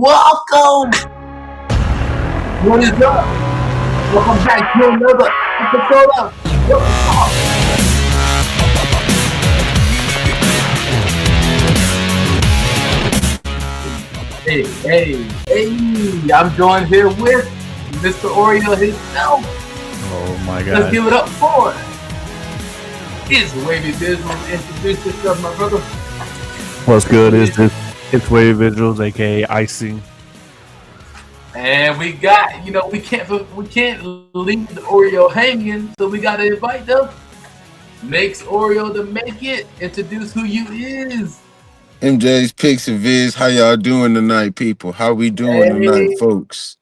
Welcome. What is up? Welcome back to another episode of What Talk. Hey, I'm joined here with Mr. Oreo himself. Oh my God. Let's give it up for it's Wavy Visuals. Introduce yourself, my brother. What's good? It's Wavy Visuals, aka Icing. And we got, we can't leave the Oreo hanging, so we gotta invite them. Makes Oreo to make it. Introduce who you is. MJ's Picks and Viz. How y'all doing tonight, people? How we doing tonight, folks?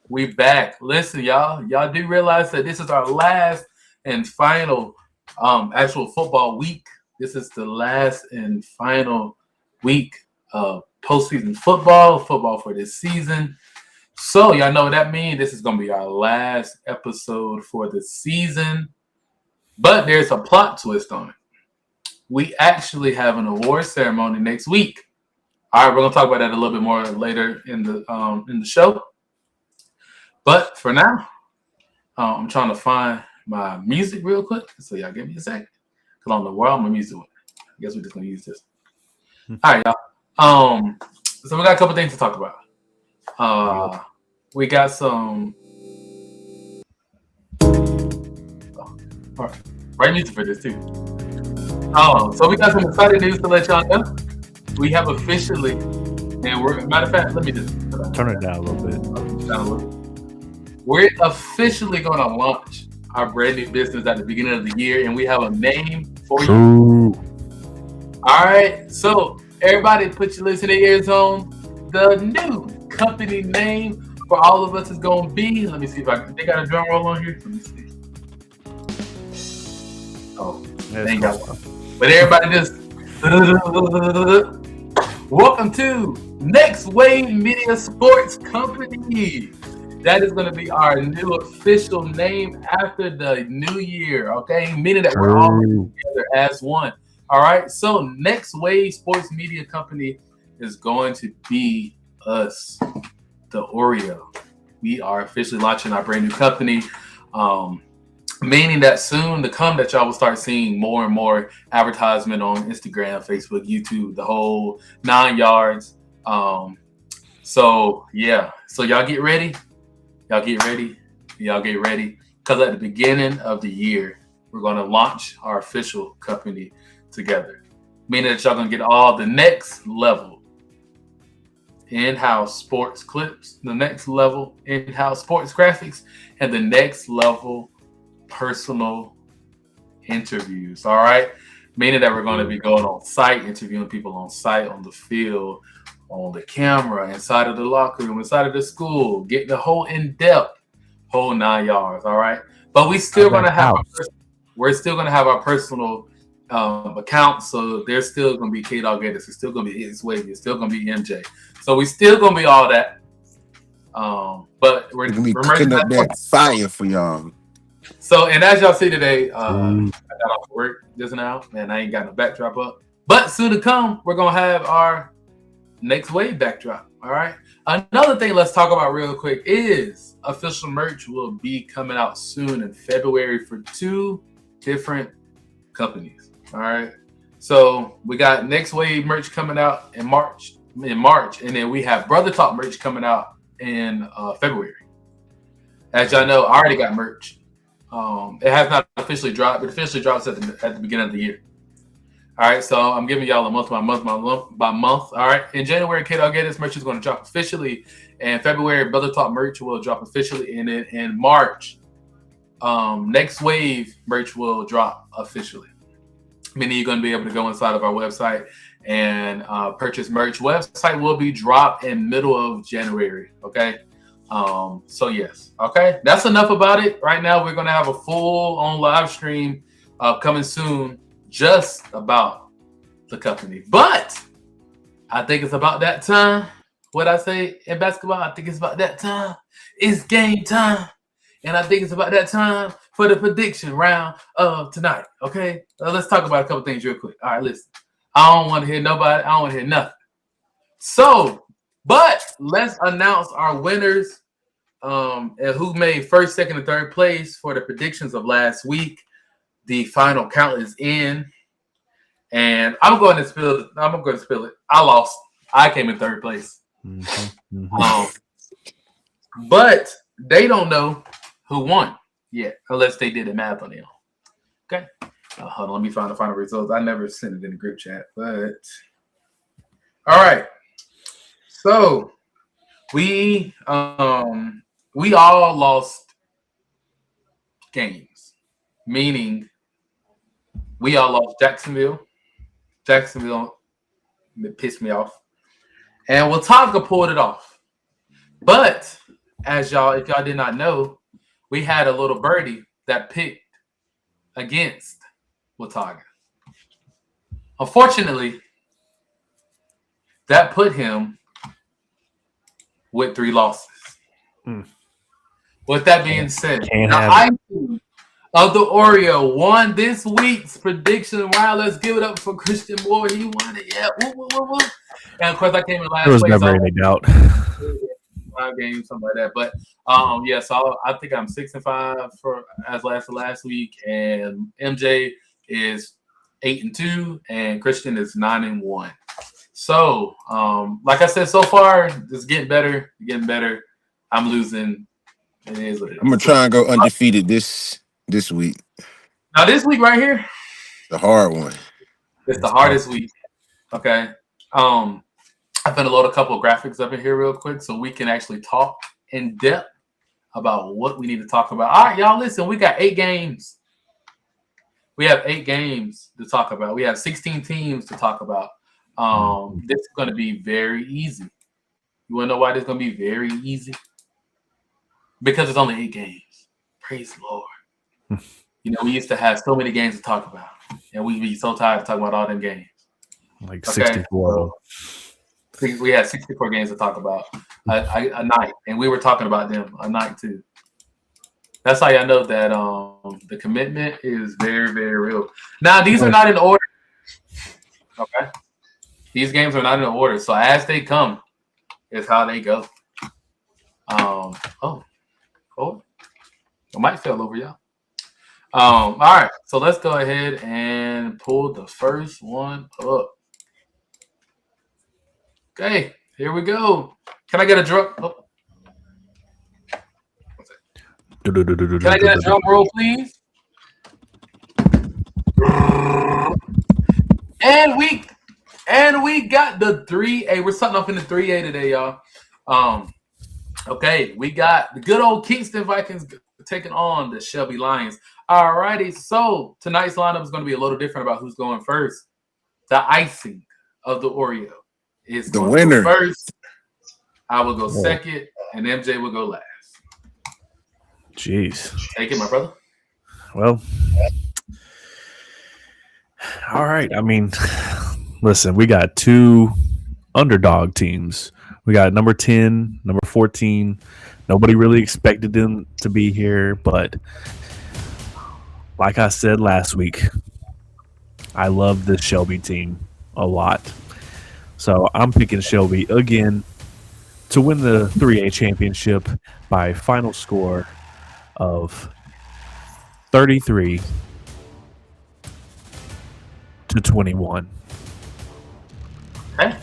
We back. Listen, y'all do realize that this is our last and final actual football week. This is the last and final week of postseason football for this season. So y'all know what that means. This is gonna be our last episode for the season. But there's a plot twist on it. We actually have an award ceremony next week. All right, we're gonna talk about that a little bit more later in the show. But for now, I'm trying to find my music real quick. So y'all give me a second. Because I don't know where I'm gonna music with. I guess we're just gonna use this. All right, y'all. So we got a couple things to talk about. We got some right music for this too. So we got some exciting news to let y'all know. We have officially, and matter of fact, let me just turn it down a little bit. We're officially going to launch our brand new business at the beginning of the year, and we have a name for you. Ooh. All right, so everybody put your listening ears on. The new company name for all of us is going to be, let me see if they got a drum roll on here. Let me see. Oh, they ain't got one. But everybody just, welcome to Next Wave Media Sports Company. That is going to be our new official name after the new year, okay? Meaning that we're all together as one. All right, so Next Wave Sports Media Company is going to be us, the Oreo. We are officially launching our brand new company, meaning that soon to come that y'all will start seeing more and more advertisement on Instagram, Facebook, YouTube, the whole 9 yards. So y'all get ready. Y'all get ready. Because at the beginning of the year, we're going to launch our official company together. Meaning that y'all going to get all the next level in-house sports clips, the next level in-house sports graphics, and the next level personal interviews. All right? Meaning that we're going to be going on site, interviewing people on site, on the field, on the camera, inside of the locker room, inside of the school, getting the whole in-depth, whole 9 yards, all right? But we're still going to have our personal accounts, so there's still going to be K-Dog Gators, it's still going to be It's Wavy, it's still going to be MJ. So we still going to be all that. But we're going to be cooking up that fire for y'all. So, and as y'all see today, I got off work just now, and I ain't got no backdrop up. But soon to come, we're going to have our Next Wave backdrop. All right. Another thing let's talk about real quick is official merch will be coming out soon in February for 2 different companies. All right. So we got Next Wave merch coming out in March, and then we have Brother Talk merch coming out in February. As y'all know, I already got merch. It has not officially dropped. It officially drops at the beginning of the year. All right, so I'm giving y'all a month by month. All right, in January, K-Dog Gators merch is going to drop officially. In February, Brother Talk merch will drop officially. And then in March, Next Wave merch will drop officially. Meaning you're going to be able to go inside of our website and purchase merch. Website will be dropped in middle of January, okay? So yes, okay? That's enough about it. Right now, we're going to have a full-on live stream coming soon. Just about the company. But I think it's about that time. What I say in basketball, I think it's about that time. It's game time. And I think it's about that time for the prediction round of tonight. Okay? Let's talk about a couple things real quick. All right, listen. I don't want to hear nobody. I don't want to hear nothing. So But let's announce our winners. And who made first, second, and third place for the predictions of last week. The final count is in. And I'm going to spill it. I lost. I came in third place. But they don't know who won yet, unless they did the math on it. Okay. Hold on, let me find the final results. I never sent it in the group chat, but all right. So we all lost games, meaning we all lost Jacksonville. Jacksonville pissed me off. And Watauga pulled it off. But if y'all did not know, we had a little birdie that picked against Watauga. Unfortunately, that put him with 3 losses. With that being said, the IQ of the Oreo won this week's prediction. Wow, let's give it up for Christian Moore. He won it. Yeah. Woo. And of course, I came in last place. There was never any doubt. 5 games, something like that. But so I think I'm 6-5 as last week, and MJ is 8-2, and Christian is 9-1. So, like I said, so far it's getting better. I'm losing. It is what it is. I'm gonna try and go undefeated this week. Now this week right here, the hard one. It's the hardest week. Okay. I'm gonna load a couple of graphics up in here real quick so we can actually talk in depth about what we need to talk about. All right, y'all, listen, we got 8 games. We have 8 games to talk about. We have 16 teams to talk about. This is going to be very easy. You want to know why this is going to be very easy? Because it's only 8 games. Praise the Lord. We used to have so many games to talk about, and we'd be so tired of talking about all them games. Like 64. We had 64 games to talk about a night, and we were talking about them a night too. That's how y'all know that the commitment is very, very real. Now, these are not in order. Okay? These games are not in order. So as they come is how they go. I might fell over, y'all. All right. So let's go ahead and pull the first one up. Okay, here we go. Can I get a drum? Oh. Can I get a drum roll, please? And we got the 3A. We're starting off in the 3A today, y'all. Okay, we got the good old Kingston Vikings taking on the Shelby Lions. All righty, so tonight's lineup is going to be a little different about who's going first. The icing of the Oreo is the winner first. I will go second, and MJ will go last. Jeez. Take it, my brother. Well, all right. I mean, listen, we got 2 underdog teams. We got number 10, number 14. Nobody really expected them to be here, but like I said last week, I love this Shelby team a lot. So I'm picking Shelby again to win the 3A championship by final score of 33-21. Okay.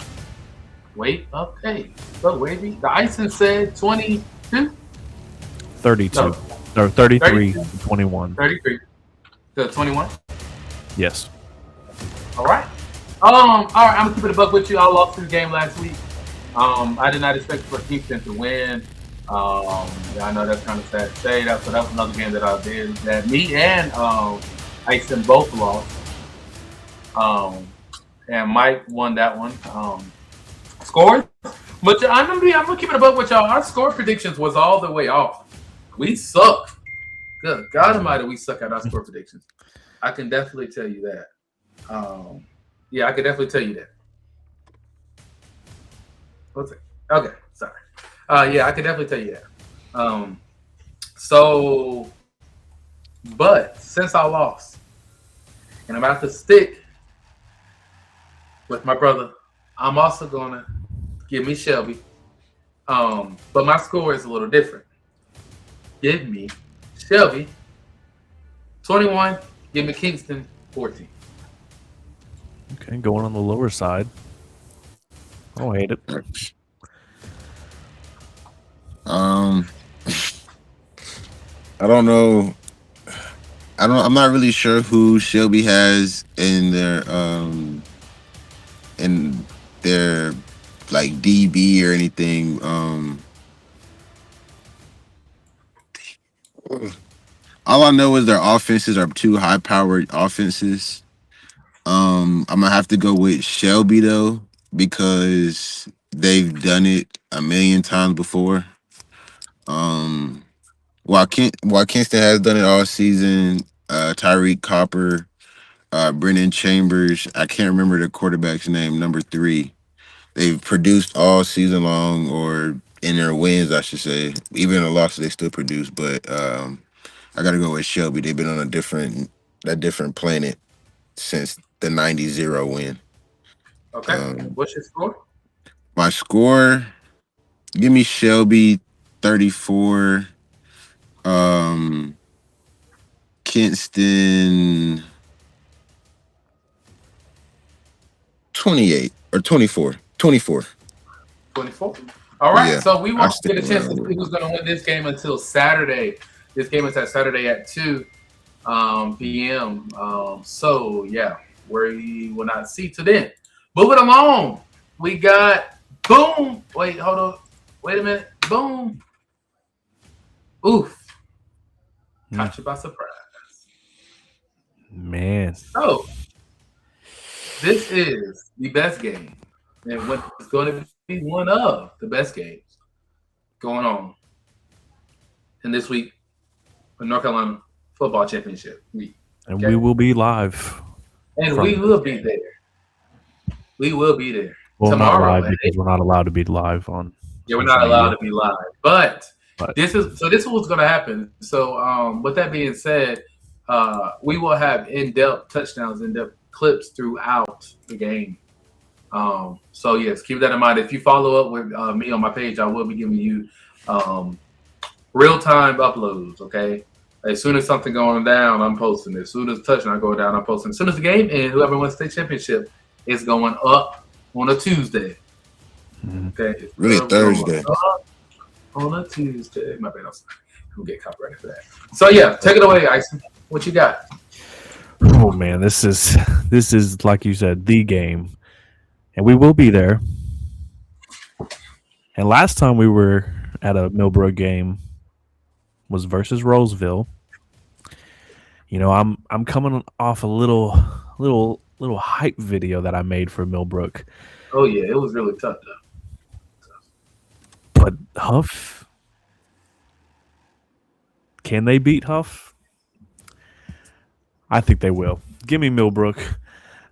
Wait. Okay. So wavy. The icing said 22. 32. No. Or 33-21. 33 to 21. Yes. All right. All right. I'm gonna keep it a buck with you. I lost this game last week. I did not expect for Kingston to win. I know that's kind of sad to say. That was another game that I did that me and Ison both lost. And Mike won that one. Scores, but I'm gonna keep it a buck with y'all. Our score predictions was all the way off. We suck. Good God Almighty, we suck at our score predictions. I can definitely tell you that. Yeah, I can definitely tell you that. What's it? Okay, sorry. Yeah, I can definitely tell you that. But since I lost, and I'm about to stick with my brother, I'm also gonna give me Shelby But my score is a little different. Give me Shelby 21. Give me Kingston 14. Okay, going on the lower side. I don't hate it. I don't know. I'm not really sure who Shelby has in their like DB or anything. All I know is their offenses are two high-powered offenses. I'm gonna have to go with Shelby though because they've done it a million times before. While Kinston has done it all season, Tyreek Copper, Brennan Chambers, I can't remember the quarterback's name, number 3. They've produced all season long, or in their wins, I should say. Even in the losses, they still produce. But I got to go with Shelby. They've been on a different planet since the 90-0 win. Okay. What's your score? My score, give me Shelby 34. Kinston 28 or 24. 24. 24. All right. Yeah, So we won't stick get a chance to around. see who's going to win this game until Saturday. This game is at Saturday at 2 p.m. So, yeah, we will not see to then. Moving along, we got boom. Wait, hold on. Wait a minute. Boom. Oof. Caught you by surprise. Man. So, this is the best game. And what is going to be one of the best games going on in this week for North Carolina Football Championship week. And we will be live. And we will be there. We will be there. Well, tomorrow. not live because we're not allowed to be live on. Yeah, we're not allowed to be live. But this is what's going to happen. So with that being said, we will have in-depth touchdowns, in-depth clips throughout the game. So yes, keep that in mind. If you follow up with me on my page, I will be giving you real-time uploads. Okay, as soon as something going down, I'm posting it. As soon as touchdown going down, I'm posting. As soon as the game ends, whoever wins the state championship is going up on a Tuesday. Okay, Really Thursday. On a Tuesday. My bad. I'll get copyrighted for that. So yeah, take it away, Ison. What you got? Oh man, this is like you said, the game. And we will be there. And last time we were at a Millbrook game was versus Roseville. You know, I'm coming off a little hype video that I made for Millbrook. Oh yeah, it was really tough though. But Huff, can they beat Huff? I think they will. Give me Millbrook.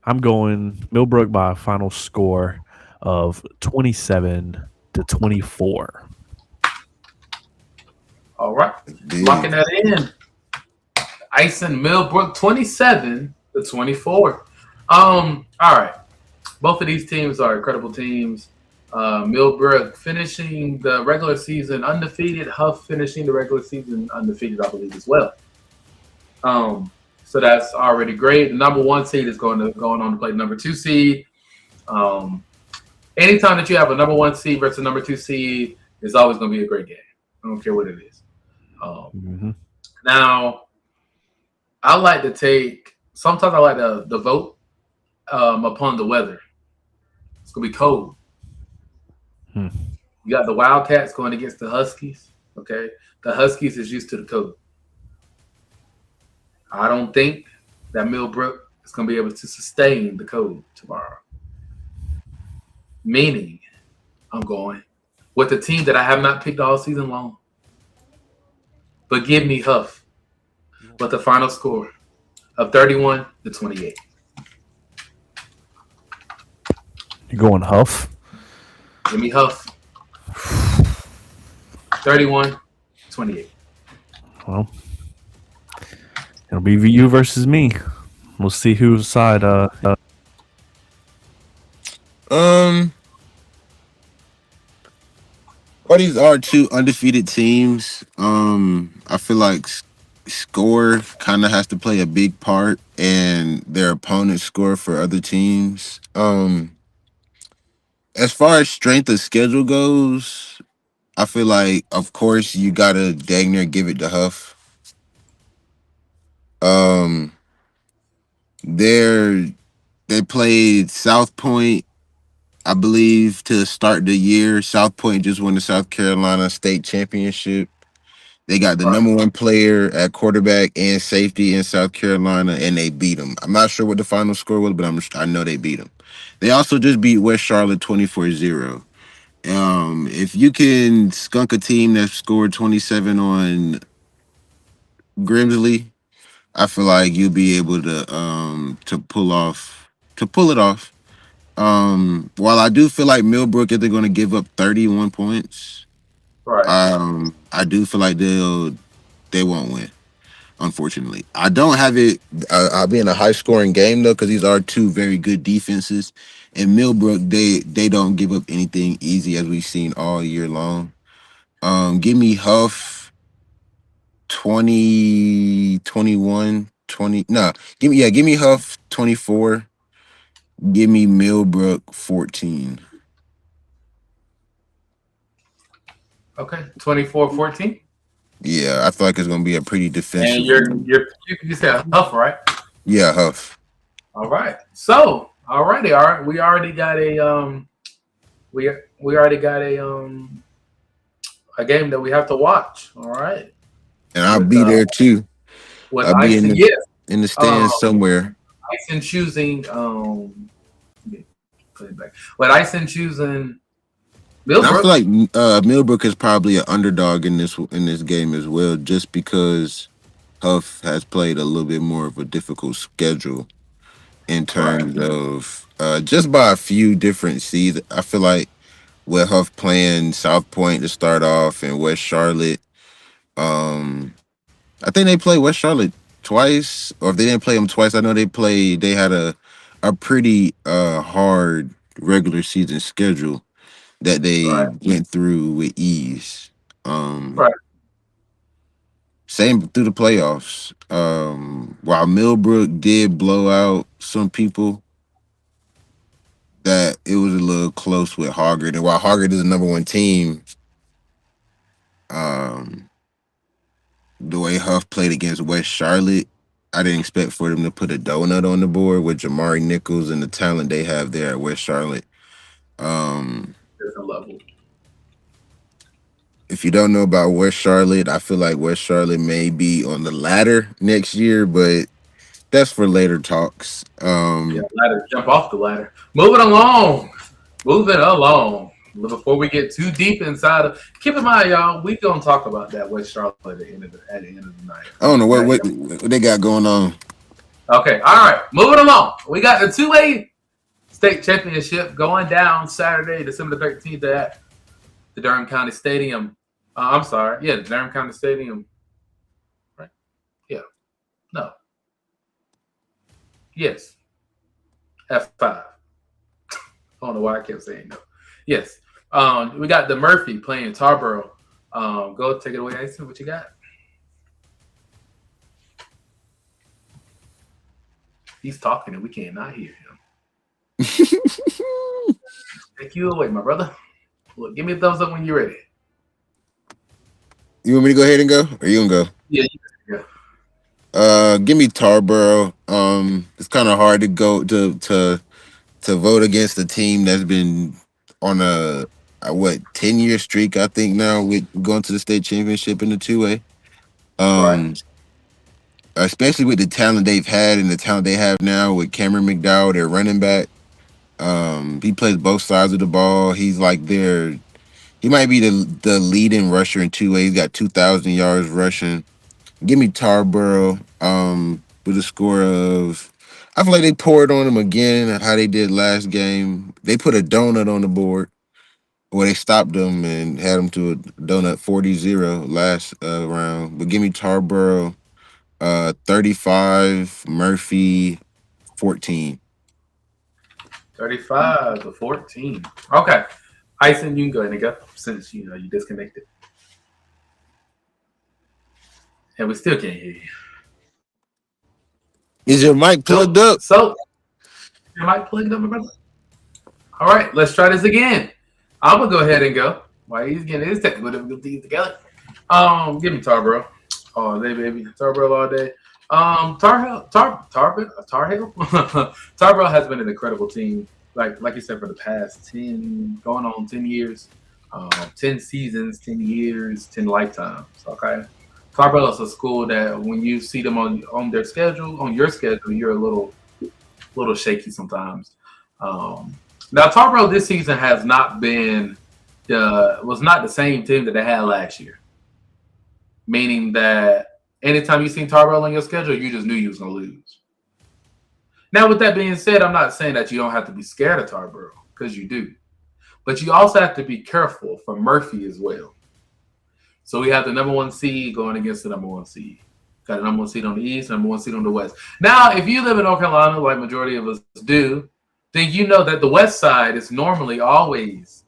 I'm going Millbrook by a final score of 27-24. All right. Locking that in. Ison Millbrook 27-24. All right. Both of these teams are incredible teams. Millbrook finishing the regular season undefeated. Huff finishing the regular season undefeated, I believe, as well. So that's already great. The number 1 seed is going on to play the number 2 seed. Anytime that you have a number 1 seed versus a number 2 seed, it's always going to be a great game. I don't care what it is. Now, I like to take. Sometimes I like to vote upon the weather. It's going to be cold. You got the Wildcats going against the Huskies. Okay, the Huskies is used to the cold. I don't think that Millbrook is going to be able to sustain the cold tomorrow. Meaning, I'm going with a team that I have not picked all season long. But give me Huff with the final score of 31-28. You're going Huff? Give me Huff. 31-28. Well, it'll be you versus me. We'll see whose side. Well, these are two undefeated teams. I feel like score kind of has to play a big part, and their opponent's score for other teams. As far as strength of schedule goes, I feel like, of course, you gotta dang near give it to Huff. Um, they're they played South Point, I believe, to start the year. South Point just won the South Carolina State Championship. They got the Right. number one player at quarterback and safety in South Carolina, and they beat them. I'm not sure what the final score was, but I know they beat them. They also just beat West Charlotte 24-0. If you can skunk a team that scored 27 on Grimsley, I feel like you'll be able to pull it off. While I do feel like Millbrook is going to give up 31 points, Right. I do feel like they won't win. Unfortunately, I don't have it. I'll be in a high scoring game though, because these are two very good defenses. And Millbrook, they don't give up anything easy, as we've seen all year long. Give me Huff 20, 21, 20. No, give me Huff 24. Give me Millbrook 14. Okay. 24-14. Yeah, I feel like it's gonna be a pretty And defensive. you said Huff, right? Yeah, Huff. All right. So, all right. We already got we already got a game that we have to watch. All right. And I'll With, be there too. With I'll be Ison, yes. in the stands somewhere. Ison choosing put it back. With Ison choosing And I Millbrook. feel like Millbrook is probably an underdog in this game as well, just because Huff has played a little bit more of a difficult schedule in terms of just by a few different seeds. I feel like with Huff playing South Point to start off and West Charlotte, I think they played West Charlotte twice, or if they didn't play them twice, I know they had a pretty hard regular season schedule that they went through with ease. Right. Same through the playoffs. While Millbrook did blow out some people, that it was a little close with Hoggard. And while Hoggard is the number one team, the way Huff played against West Charlotte, I didn't expect for them to put a donut on the board with Jamari Nichols and the talent they have there at West Charlotte. Different level. If you don't know about West Charlotte, I feel like West Charlotte may be on the ladder next year, but that's for later talks. Ladder, jump off the ladder. Moving along. Before we get too deep inside of, keep in mind, y'all, we gonna talk about that West Charlotte at the end of the night. I don't know what they got going on. Okay, all right. Moving along. We got the 2A state championship going down Saturday, December 13th at the Durham County Stadium. The Durham County Stadium. Right? Yeah. No. Yes. F5. I don't know why I kept saying no. Yes. We got the Murphy playing Tarboro. Go take it away, Ace. What you got? He's talking and we cannot hear him. Take you away, my brother. Look, give me a thumbs up when you're ready. You want me to go ahead and go? Or you gonna go? Yeah. Give me Tarboro. It's kind of hard to go to vote against a team that's been on a 10-year streak, I think now, with going to the state championship in the 2A. Especially with the talent they've had and the talent they have now with Cameron McDowell, their running back. He plays both sides of the ball. He's like he might be the leading rusher in 2A. He's got 2,000 yards rushing. Give me Tarboro with a score of, I feel like they poured on him again, how they did last game. They put a donut on the board, or they stopped them and had them to a donut 40-0 last round. But give me Tarboro 35, Murphy 14. 35-14. Okay. Ison, you can go ahead and go since you disconnected, and we still can't hear you. Is your mic plugged up? So your mic plugged up, my brother. All right, let's try this again. I'm gonna go ahead and go. While he's getting his technical difficulties together. Give me Tarboro. Oh, they baby Tarboro all day. Tarboro Tarboro has been an incredible team. Like you said, for the past 10 years, 10 seasons, 10 years, 10 lifetimes. Okay. Tarboro is a school that when you see them on their schedule, on your schedule, you're a little shaky sometimes. Now Tarboro this season has not been was not the same team that they had last year. Meaning that anytime you seen Tarboro on your schedule, you just knew you was gonna lose. Now, with that being said, I'm not saying that you don't have to be scared of Tarboro, because you do. But you also have to be careful for Murphy as well. So we have the number 1 seed going against the number 1 seed. Got the number 1 seed on the East, number 1 seed on the West. Now, if you live in North Carolina, like majority of us do, then you know that the West side is normally always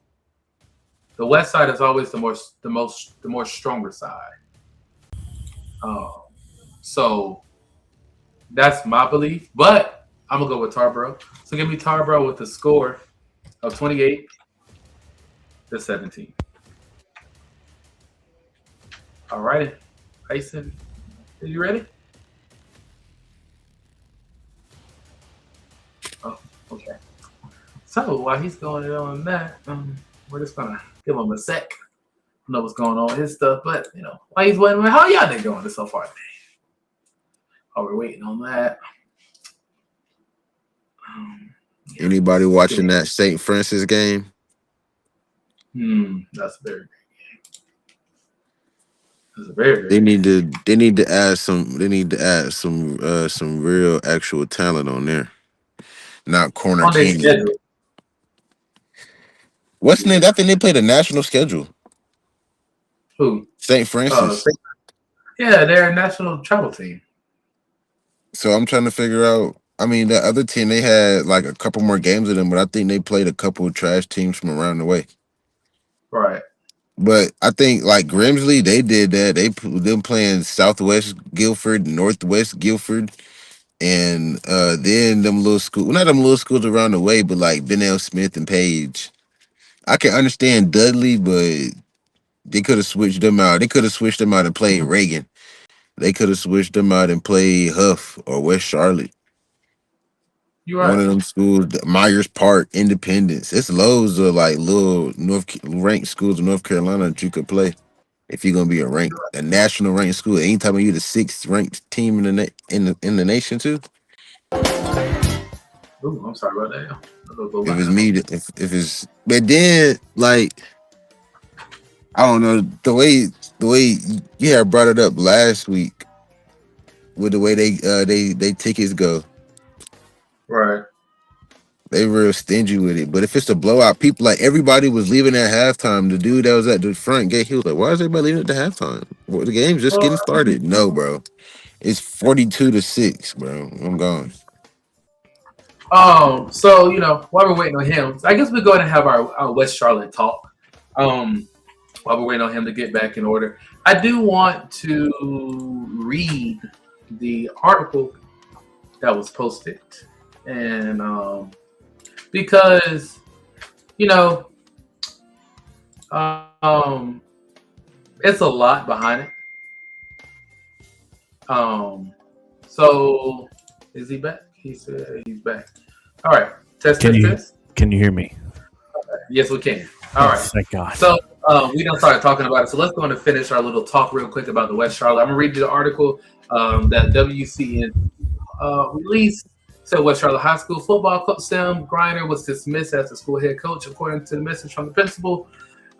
the West side is always the more stronger side. So that's my belief, but I'm gonna go with Tarboro. So give me Tarboro with a score of 28-17. All right, Tyson, are you ready? Oh, okay. So while he's going on that, we're just gonna give him a sec. Know what's going on with his stuff, but while he's waiting, how y'all day going so far today? Oh, we're waiting on that. Anybody watching that St. Francis game? That's a very great game. That's a very great They game. need to add some real actual talent on there. Not corner On their king. schedule. What's the name? I think they played a national schedule. Who? St. Francis. Yeah, they're a national travel team. So I'm trying to figure out. I mean, the other team, they had like a couple more games of them, but I think they played a couple of trash teams from around the way. Right. But I think like Grimsley, they did that. Them playing Southwest Guilford, Northwest Guilford, and then them little schools. Well, not them little schools around the way, but like Benell Smith and Page. I can understand Dudley, but they could have switched them out. They could have switched them out and played Reagan. They could have switched them out and played Huff or West Charlotte. You're right. One of them schools, Myers Park, Independence. It's loads of like little ranked schools in North Carolina that you could play if you're gonna be a national ranked school. Anytime you the 6th ranked team in the nation too. Ooh, I'm sorry about that. If it's me, if it's, but then like I don't know the way you had brought it up last week with the way they tickets go. Right. They real stingy with it. But if it's a blowout, people like everybody was leaving at halftime. The dude that was at the front gate, he was like, "Why is everybody leaving at the halftime? Well, the game's just getting started." No, bro. It's 42-6, bro. I'm gone. So while we're waiting on him, I guess we're going to have our West Charlotte talk. While we're waiting on him to get back in order, I do want to read the article that was posted, and because it's a lot behind it. So is he back? He said he's back. All right. Test. Can you hear me? Okay. Yes, we can. All right. Thank God. So we don't start talking about it. So let's go on and finish our little talk real quick about the West Charlotte. I'm gonna read you the article that WCN released. Said West Charlotte High School football coach Sam Griner was dismissed as the school head coach, according to the message from the principal.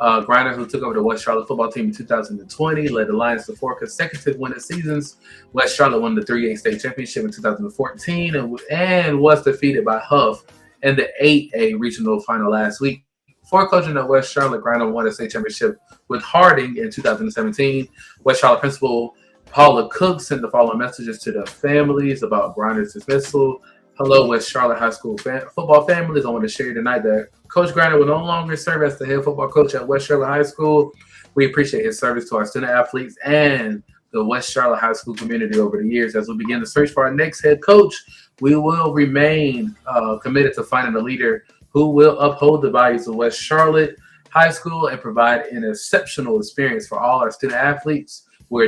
Griner, who took over the West Charlotte football team in 2020, led the Lions to 4 consecutive winning seasons. West Charlotte won the 3A state championship in 2014 and was defeated by Huff in the 8A regional final last week. Before coaching at West Charlotte, Griner won a state championship with Harding in 2017. West Charlotte principal Paula Cook sent the following messages to the families about Griner's dismissal. Hello, West Charlotte High School football families. I want to share tonight that Coach Grinder will no longer serve as the head football coach at West Charlotte High School. We appreciate his service to our student athletes and the West Charlotte High School community over the years. As we begin to search for our next head coach, we will remain committed to finding a leader who will uphold the values of West Charlotte High School and provide an exceptional experience for all our student athletes. We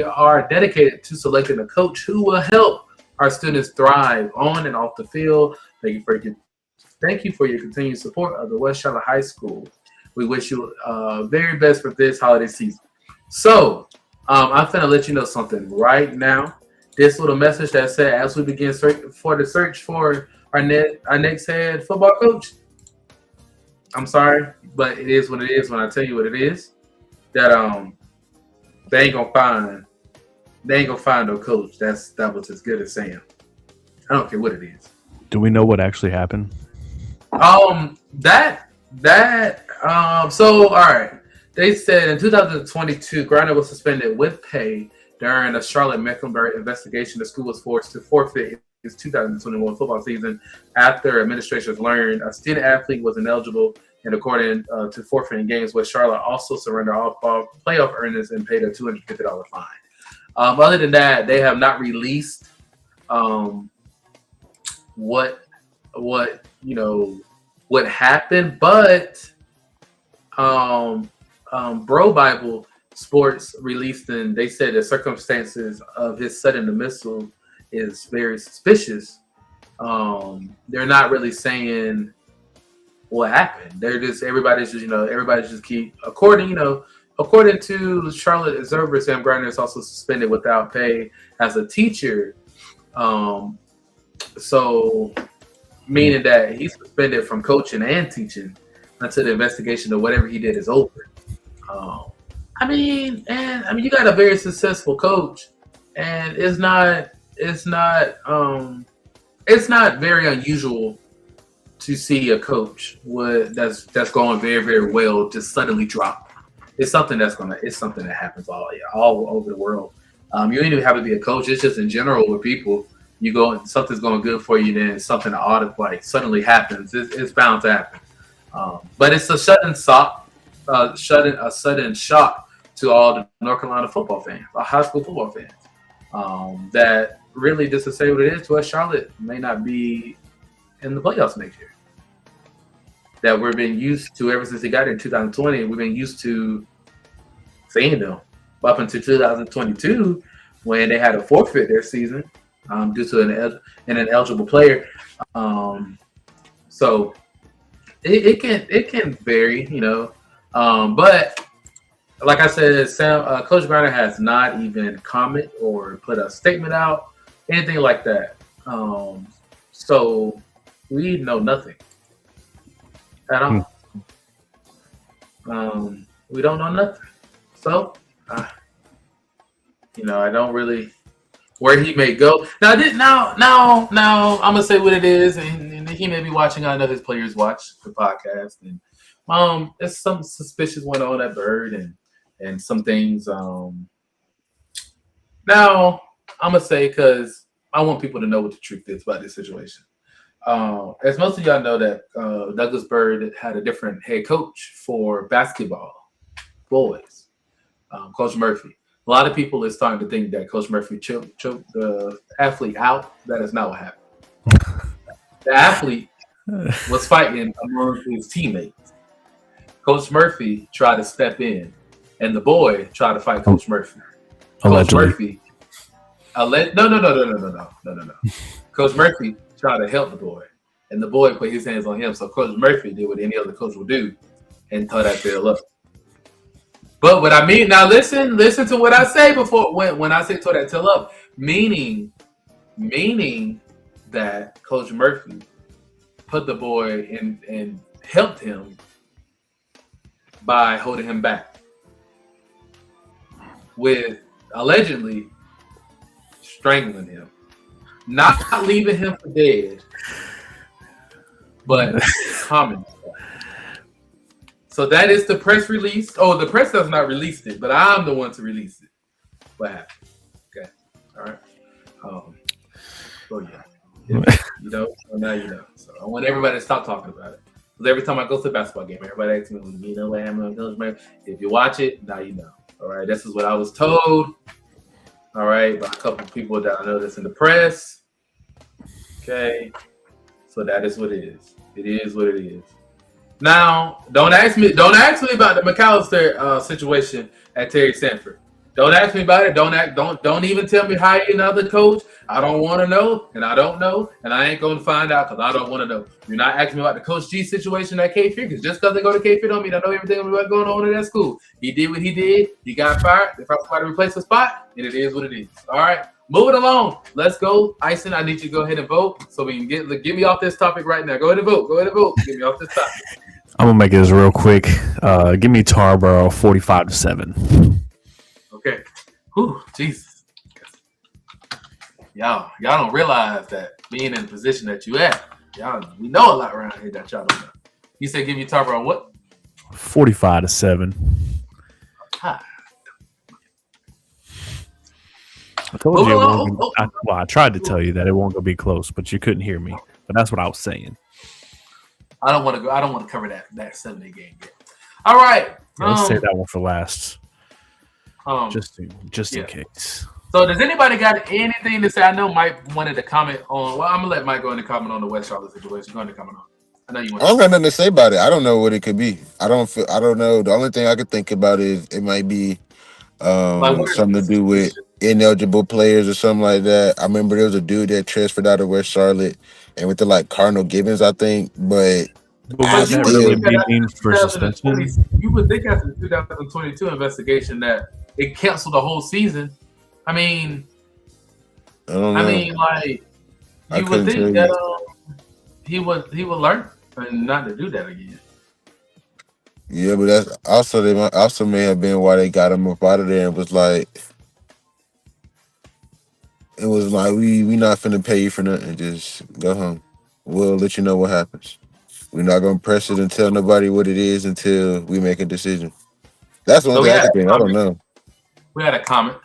are dedicated to selecting a coach who will help our students thrive on and off the field. Thank you for your continued support of the West Charlotte High School. We wish you very best for this holiday season. So I'm finna let you know something right now. This little message that said, as we begin the search for our next head football coach. I'm sorry, but it is what it is when I tell you what it is. That they ain't gonna find no coach that was as good as Sam. I don't care what it is. Do we know what actually happened? So all right. They said in 2022, Grinder was suspended with pay during a Charlotte Mecklenburg investigation. The school was forced to forfeit its 2021 football season after administrators learned a student athlete was ineligible, and according to forfeiting games, West Charlotte also surrendered all playoff earnings and paid a $250 fine. Other than that, they have not released what happened, but Bro Bible Sports released, and they said the circumstances of his sudden dismissal is very suspicious. They're not really saying what happened. Everybody's just keep according to Charlotte Observer. Sam Grinder is also suspended without pay as a teacher. So meaning that he's suspended from coaching and teaching until the investigation of whatever he did is over. You got a very successful coach, and it's not very unusual to see a coach that's going very, very well just suddenly drop. It's something that happens all over the world. You don't even have to be a coach. It's just in general with people. You go, something's going good for you, then something suddenly happens. It's bound to happen. But it's a sudden shock to all the North Carolina football fans, high school football fans. That really, just to say what it is, West Charlotte may not be in the playoffs next year. That we've been used to ever since he got in 2020. We've been used to seeing them up until 2022 when they had to forfeit their season due to an ineligible player. So it can vary, but like I said, Coach Grinder has not even comment or put a statement out, anything like that. So we know nothing at all. We don't know nothing. So, I don't really where he may go. Now I'm gonna say what it is, and he may be watching. I know his players watch the podcast, and there's some suspicious went on at Bird and some things. Now I'm gonna say, because I want people to know what the truth is about this situation. As most of y'all know, that Douglas Bird had a different head coach for basketball boys, Coach Murphy. A lot of people are starting to think that Coach Murphy choked the athlete out. That is not what happened. The athlete was fighting among his teammates. Coach Murphy tried to step in, and the boy tried to fight Coach Murphy. Allegedly. Coach Murphy, no. Coach Murphy tried to help the boy, and the boy put his hands on him. So Coach Murphy did what any other coach would do and tore that tail up. But what I mean, now listen to what I say before when I say tore that tail up, meaning that Coach Murphy put the boy in and helped him by holding him back with allegedly strangling him, not leaving him for dead, but common. So that is the press release. Oh, the press has not released it, but I'm the one to release it. What happened? Okay. All right. So yeah. If you know, so now you know. So I want everybody to stop talking about it. Because every time I go to a basketball game, everybody asks me, you know what happened on Coach? If you watch it, now you know. All right, this is what I was told. All right, by a couple of people that I know that's in the press. Okay, so that is what it is. It is what it is. Now, don't ask me about the McAllister situation at Terry Sanford. Don't ask me about it. Don't even tell me how another coach. I don't want to know, and I don't know, and I ain't going to find out because I don't want to know. You're not asking me about the Coach G situation at K Fear because just because they go to K Fear don't mean I know everything about going on in that school. He did what he did. He got fired. If I try to replace the spot, and it is what it is. All right, moving along. Let's go, Ison. I need you to go ahead and vote so we can get me off this topic right now. Go ahead and vote. Get me off this topic. I'm gonna make this real quick. Give me Tarboro 45-7. Okay. Whew, Jesus. Y'all don't realize that being in the position that you at, we know a lot around here that y'all don't know. You said give me Tarboro what? 45-7. Ah. I told you. I tried to tell you that it won't go be close, but you couldn't hear me. But that's what I was saying. I don't want to cover that Sunday game yet. All right. Let's save that one for last. Just yeah. in case. So does anybody got anything to say? I know Mike wanted to comment on. Well, I'm gonna let Mike go into comment on the West Charlotte situation. Go into comment on. I know you want. I don't got nothing to say about it. I don't know what it could be. I don't know. The only thing I could think about is it might be something to do with ineligible players or something like that. I remember there was a dude that transferred out of West Charlotte and went to like Cardinal Gibbons, I think. But would that really be for suspension? You would think after the 2022 investigation that it canceled the whole season. I mean, I don't know. I mean, like you would think that he would learn and not to do that again. Yeah, but that's also may have been why they got him up out of there and was like, it was like we not finna pay you for nothing. Just go home. We'll let you know what happens. We're not gonna press it and tell nobody what it is until we make a decision. That's one thing I think. I don't know. We had a comment.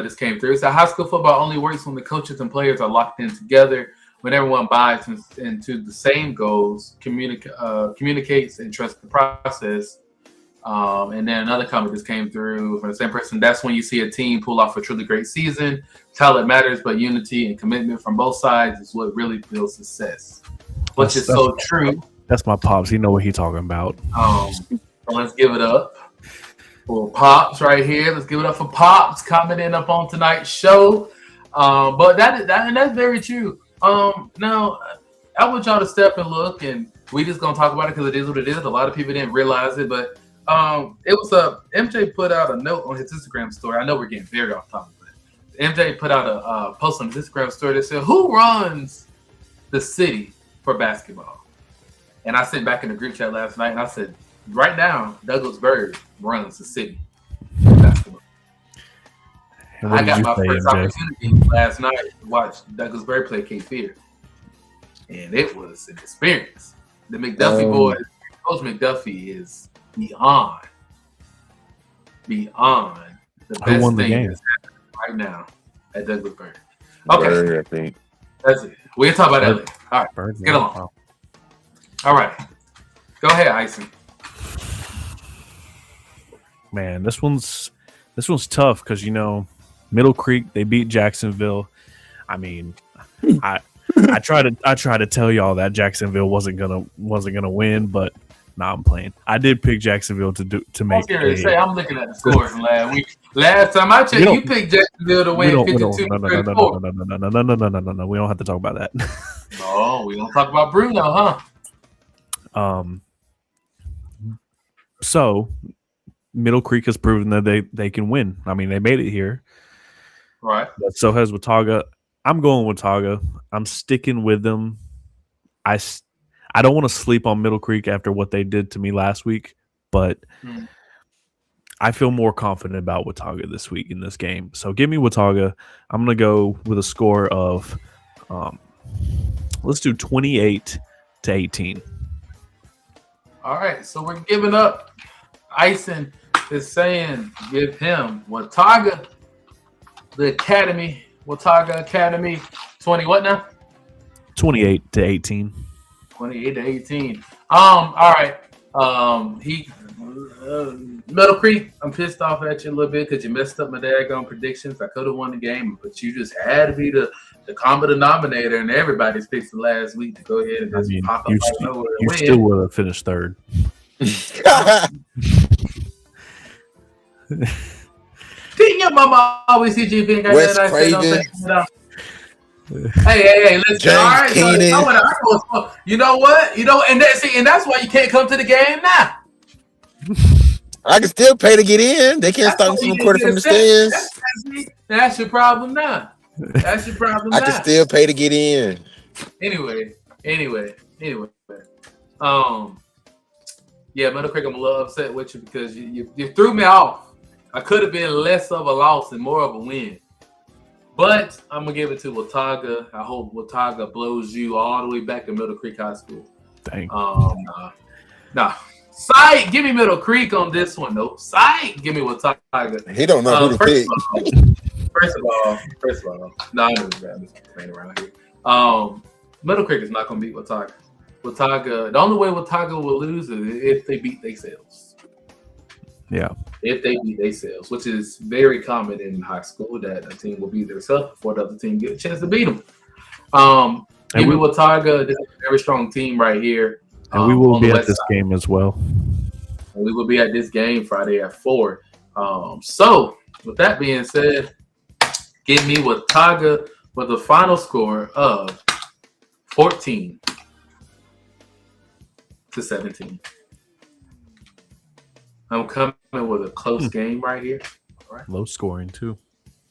Just came through. So high school football only works when the coaches and players are locked in together. When everyone buys into the same goals, communicates and trusts the process. And then another comment just came through from the same person. That's when you see a team pull off a truly great season. Talent matters, but unity and commitment from both sides is what really builds success. Which is so true. That's my pops. He know what he's talking about. So let's give it up for Pops right here. Let's give it up for Pops commenting up on tonight's show. But that's very true. Now I want y'all to step and look, and we just gonna talk about it because it is what it is. A lot of people didn't realize it, but it was MJ put out a note on his Instagram story. I know we're getting very off topic, but MJ put out a post on his Instagram story that said, "Who runs the city for basketball?" And I sent back in the group chat last night, and I said, right now, Douglasburg runs the city for basketball. I got my first opportunity last night to watch Douglasburg play K Fear, and it was an experience. The McDuffie boys, Coach McDuffie is beyond the best thing that's happening right now at Douglasburg. Okay, Bird, I think that's it. We'll talk about that later. All right, Bird, get along. All right, go ahead, Ison. Man, this one's tough because Middle Creek, they beat Jacksonville. I mean, I try to tell y'all that Jacksonville wasn't gonna win, but I'm playing. I did pick Jacksonville to make. I'm looking at the scores from last week. Last time I checked, you picked Jacksonville to win 52. No. We don't have to talk about that. No, we don't talk about Bruno, huh? So Middle Creek has proven that they can win. I mean, they made it here. Right. But so has Watauga. I'm going Watauga. I'm sticking with them. I don't want to sleep on Middle Creek after what they did to me last week, but I feel more confident about Watauga this week in this game. So give me Watauga. I'm going to go with a score of let's do 28-18. All right, so we're giving up. Ison is saying give him Watauga, the Academy, Watauga Academy, 20 what now? 28-18. 28-18. All right. Middle Creek, I'm pissed off at you a little bit because you messed up my daggone predictions. I could have won the game, but you just had to be the common denominator, and everybody's picks the last week to go ahead and just pop up out of nowhere and you win. still would have finished third. Didn't your mama always see you being Wes Craven. Hey, listen. James All right, Keenan. so you know what? And that's why you can't come to the game now. I can still pay to get in. They can't stop me from recording from the stands. That's your problem now. That's your problem now. I can still pay to get in. Anyway. Yeah, Middle Creek, I'm a little upset with you because you threw me off. I could have been less of a loss and more of a win. But I'm going to give it to Watauga. I hope Watauga blows you all the way back to Middle Creek High School. Dang. Nah. Sight, give me Middle Creek on this one. Nope. Sight, give me Watauga. He don't know who to pick. First of all, no, I'm just playing around here. Middle Creek is not going to beat Watauga. The only way Watauga will lose is if they beat themselves. Yeah. If they beat themselves, which is very common in high school, that a team will beat themselves before the other team get a chance to beat them. Give me Watauga. This is a very strong team right here. And we will be at this game as well. And we will be at this game Friday at 4. So, with that being said, give me Watauga with a final score of 14-17. I'm coming with a close game right here. All right. Low scoring too.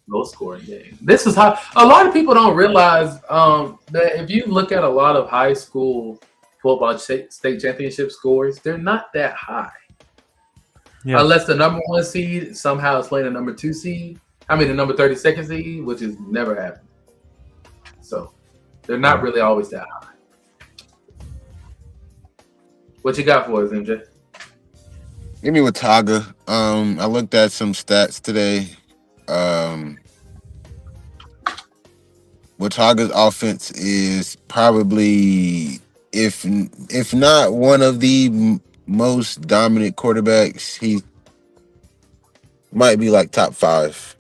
Low scoring game. This is how a lot of people don't realize that if you look at a lot of high school football state championship scores, they're not that high. Yeah. Unless the number 1 seed somehow is playing the number 2 seed. I mean the number 32nd seed, which has never happened. So they're not really always that high. What you got for us, MJ? Give me Watauga. I looked at some stats today. Watauga's offense is probably, if not one of the most dominant quarterbacks, he might be like top 5.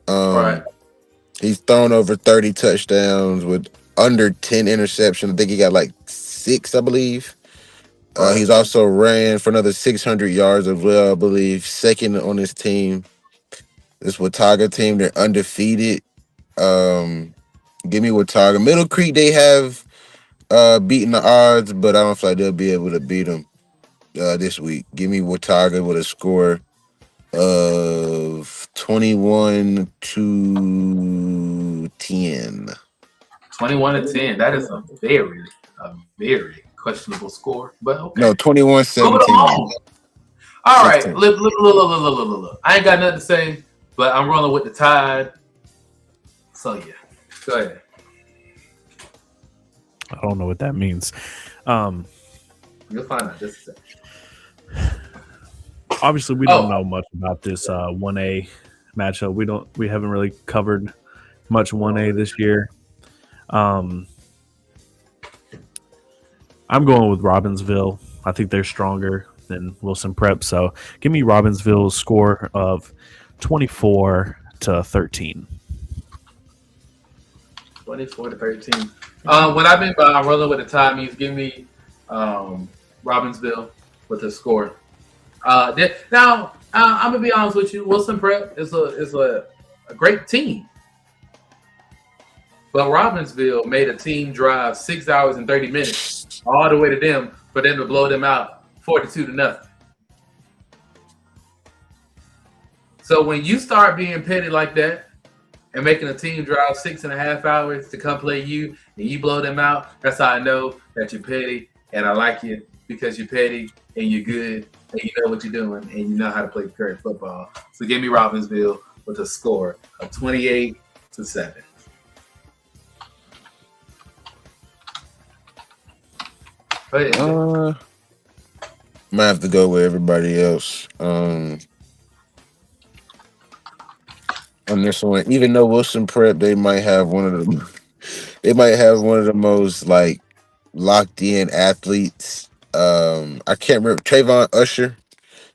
Right. He's thrown over 30 touchdowns with under 10 interceptions. I think he got like 6, I believe. He's also ran for another 600 yards as well, I believe. Second on his team. This Watauga team, they're undefeated. Give me Watauga. Middle Creek, they have beaten the odds, but I don't feel like they'll be able to beat them this week. Give me Watauga with a score of 21-10. 21-10. That is a very questionable score, but okay. No, 21-17. All right, look. I ain't got nothing to say, but I'm rolling with the Tide. So yeah, go ahead. I don't know what that means. You'll find out just a second. Obviously, we don't know much about this 1A matchup. We haven't really covered much 1A this year. I'm going with Robbinsville. I think they're stronger than Wilson Prep. So give me Robbinsville's score of 24-13. 24-13. When I've been rolling with the Tide means give me Robbinsville with a score. Now, I'm gonna be honest with you. Wilson Prep is a great team, but Robbinsville made a team drive 6 hours and 30 minutes all the way to them for them to blow them out 42-0. So when you start being petty like that and making a team drive 6.5 hours to come play you and you blow them out, that's how I know that you're petty, and I like you because you're petty and you're good and you know what you're doing and you know how to play current football. So give me Robbinsville with a score of 28-7. I might have to go with everybody else on this one. Even though Wilson Prep, they might have one of the They might have one of the most like locked in athletes. I can't remember Trayvon Usher.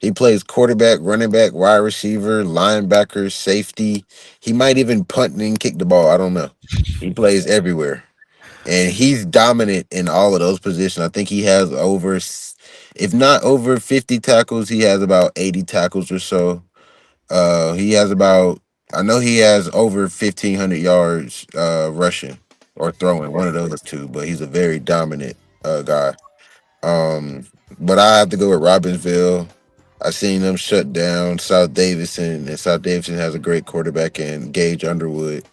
He plays quarterback, running back, wide receiver, linebacker, safety. He might even punt and kick the ball. I don't know. He plays everywhere. And he's dominant in all of those positions. I think he has if not over 50 tackles, he has about 80 tackles or so. He has about, I know he has over 1,500 yards rushing or throwing, one of those two, but he's a very dominant guy. But I have to go with Robbinsville. I've seen them shut down South Davidson, and South Davidson has a great quarterback in Gage Underwood.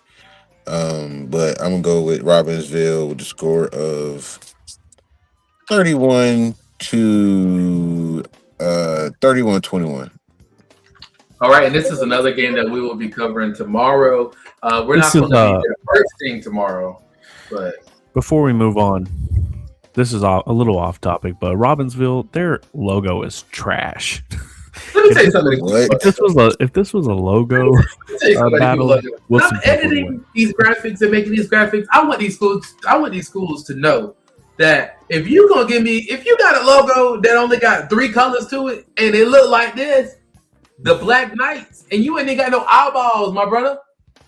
But I'm gonna go with Robbinsville with the score of 31 to 31-21. All right, and this is another game that we will be covering tomorrow. We're not going to be the first thing tomorrow, but before we move on, this is a little off topic, but Robbinsville, their logo is trash. Let me tell you something. If this was a logo battle, I'm editing these graphics and making these graphics. I want these schools to know that if you got a logo that only got 3 colors to it and it look like this, the Black Knights, and you ain't got no eyeballs, my brother.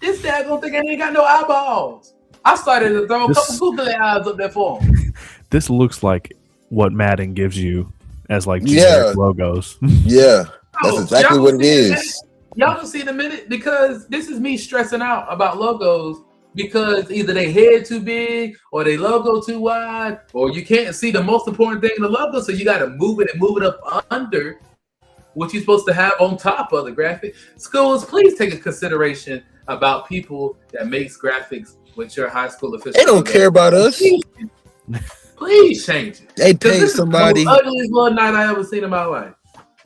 This dad gonna think I ain't got no eyeballs. I started to throw a couple googly eyes up there for him. This looks like what Madden gives you as like generic logos. Yeah, that's exactly what it is. Y'all can see in a minute because this is me stressing out about logos because either they head too big or they logo too wide or you can't see the most important thing in the logo, so you got to move it up under what you're supposed to have on top of the graphic. Schools, please take a consideration about people that makes graphics with your high school officials. They don't care about us. Please change it. They pay somebody. This is the ugliest little night I ever seen in my life.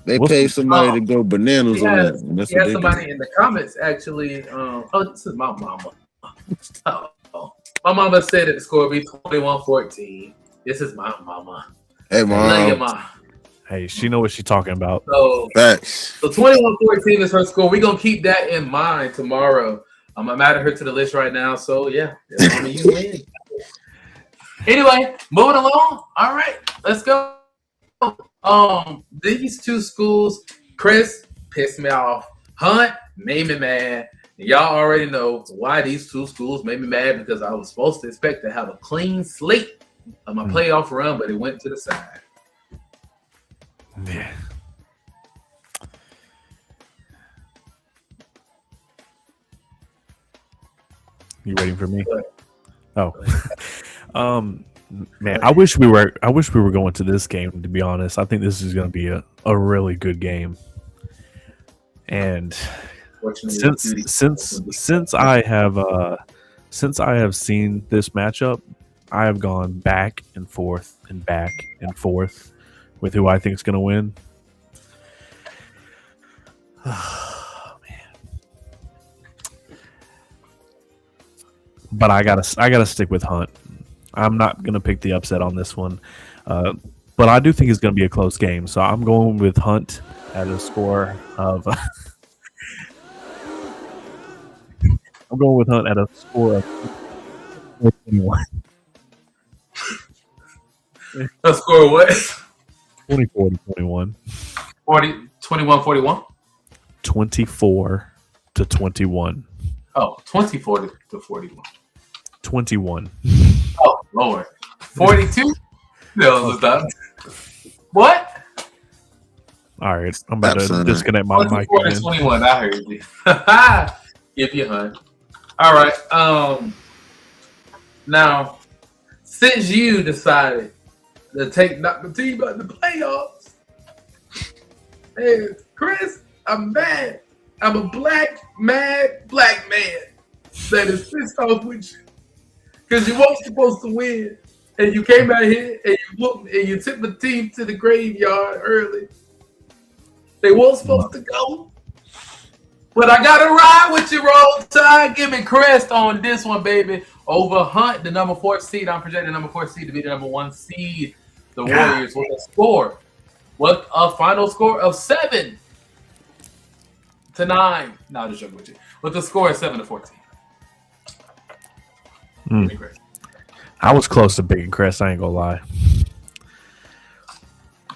They pay somebody to go bananas on that. And that's what somebody in the comments actually. This is my mama. My mama said that the score would be 21-14. This is my mama. Hey, mom. Love your mom. Hey, she know what she's talking about. So 21-14 is her score. We're going to keep that in mind tomorrow. I'm adding her to the list right now. So, yeah. You win. Anyway, moving along. All right. Let's go. These two schools, Chris pissed me off. Hunt made me mad. Y'all already know why these two schools made me mad because I was supposed to expect to have a clean slate of my playoff run, but it went to the side. Yeah. You waiting for me? Oh. Man, I wish we were going to this game, to be honest. I think this is going to be a really good game. And since I have seen this matchup, I have gone back and forth with who I think is going to win. Oh, man. But I gotta stick with Hunt. I'm not gonna pick the upset on this one, but I do think it's gonna be a close game. So I'm going with Hunt at a score of. I'm going with Hunt at a score of 21. A score of what? 24-21. 21-41? 24-21. Oh, 24-41. 21. Oh, Lord. 42? No, it's not. What? All right. I'm about to disconnect my mic. 24-21. I heard you. Give you Hunt. All right. Now, since you decided to take not the team but the playoffs, hey, Chris, I'm mad. I'm a mad black man that is pissed off with you because you weren't supposed to win, and you came out here and you whooped and you took the team to the graveyard early. They weren't supposed to go, but I gotta ride with you, Roll Tide. Give me Crest on this one, baby. Over Hunt, the number 4 seed. I'm projecting the number 4 seed to be the number 1 seed. The Warriors with a score. What a final score of 7-9. No, just joking with you. With the score of 7-14. I was close to picking Crest. I ain't gonna lie.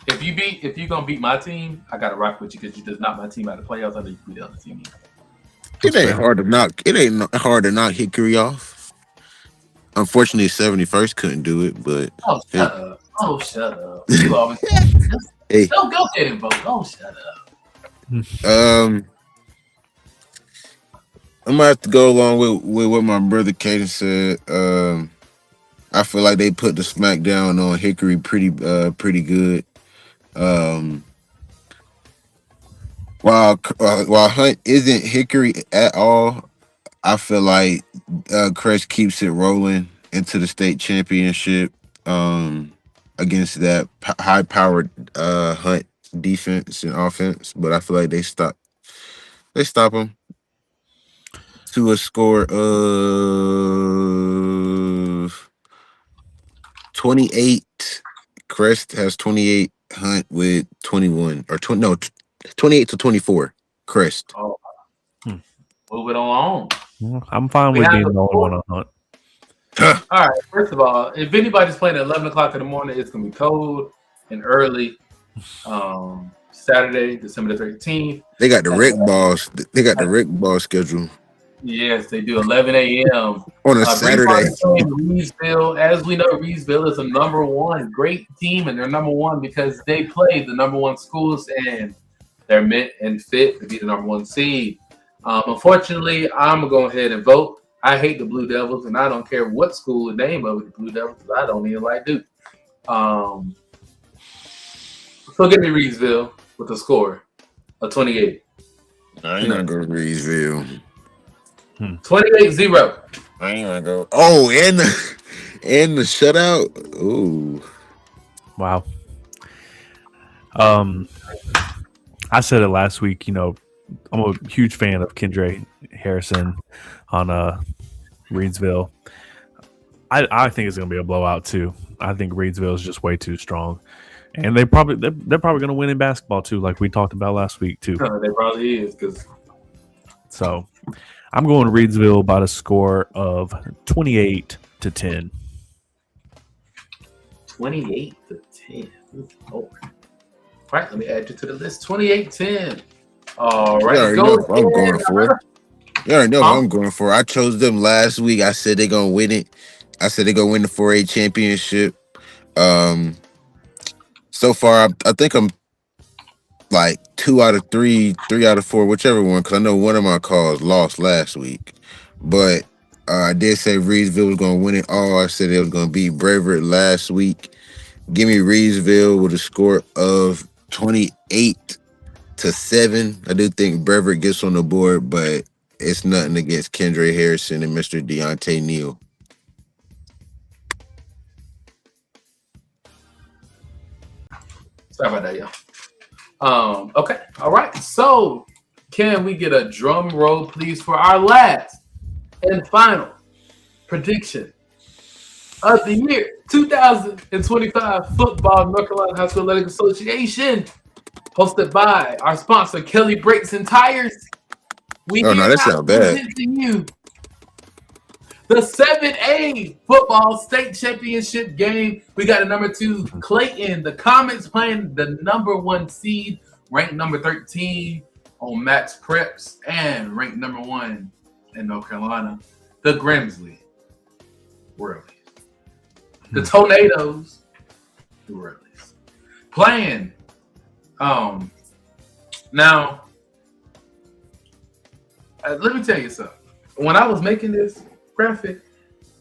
If you're gonna beat my team, I gotta rock with you because you just knock my team out of the playoffs. I know you can beat the other team. It ain't hard to knock. It ain't hard to knock Hickory off. Unfortunately, 71st couldn't do it, but Oh, shut up. Oh, shut up. You always hey, don't go ahead and vote. Oh, shut up. I'm gonna have to go along with what my brother Caden said. I feel like they put the smackdown on Hickory pretty good. While Hunt isn't Hickory at all, I feel like Crest keeps it rolling into the state championship against that high-powered Hunt defense and offense. But I feel like they stop them to a score of 28. Crest has 28. Hunt with 21 or 20. No, 28 to 24. Crest. Oh, move it along. I'm fine with being the only one on Hunt. All right. First of all, if anybody's playing at 11 o'clock in the morning, it's gonna be cold and early. Saturday, December the 13th. They got the Rick Balls. They got the Rick Ball schedule. Yes, they do 11 a.m. on a Saturday. Reedsville. As we know, Reedsville is a number one great team, and they're number one because they play the number one schools and they're meant and fit to be the number one seed. Unfortunately, I'm going to go ahead and vote. I hate the Blue Devils, and I don't care what school the name of it, the Blue Devils, because I don't even like Duke. So give me Reedsville with a score of 28. I ain't going to go to Reedsville. 28-0. I ain't gonna go. Oh, and the shutout. Ooh, wow. I said it last week. You know, I'm a huge fan of Kendra Harrison on Reedsville. I think it's gonna be a blowout too. I think Reedsville is just way too strong, and they're probably gonna win in basketball too, like we talked about last week too. They probably is because. So I'm going Reedsville by a score of 28-10. 28-10. All right, let me add you to the list. 28-10. All right, you already know what I'm going for. You already know what I'm going for. I chose them last week. I said they're gonna win it. I said they're gonna win the 4A championship. So far, I think I'm like 2 out of 3, 3 out of 4, whichever one, because I know one of my calls lost last week. But I did say Reedsville was going to win it all. I said it was going to beat Brevard last week. Give me Reedsville with a score of 28-7. I do think Brevard gets on the board, but it's nothing against Kendra Harrison and Mr. Deontay Neal. Sorry about that, y'all. Okay. All right. So, can we get a drum roll, please, for our last and final prediction of the year 2025 football North Carolina High School Athletic Association, hosted by our sponsor Kelly Brakes and Tires. We that's not bad. You the 7A football state championship game. We got a number 2 Clayton. The Comets playing the number 1 seed, ranked number 13 on Max Preps, and ranked number 1 in North Carolina, the Grimsley Whirlies. The Tornadoes, the Whirlies. Playing. Now, let me tell you something. When I was making this graphic,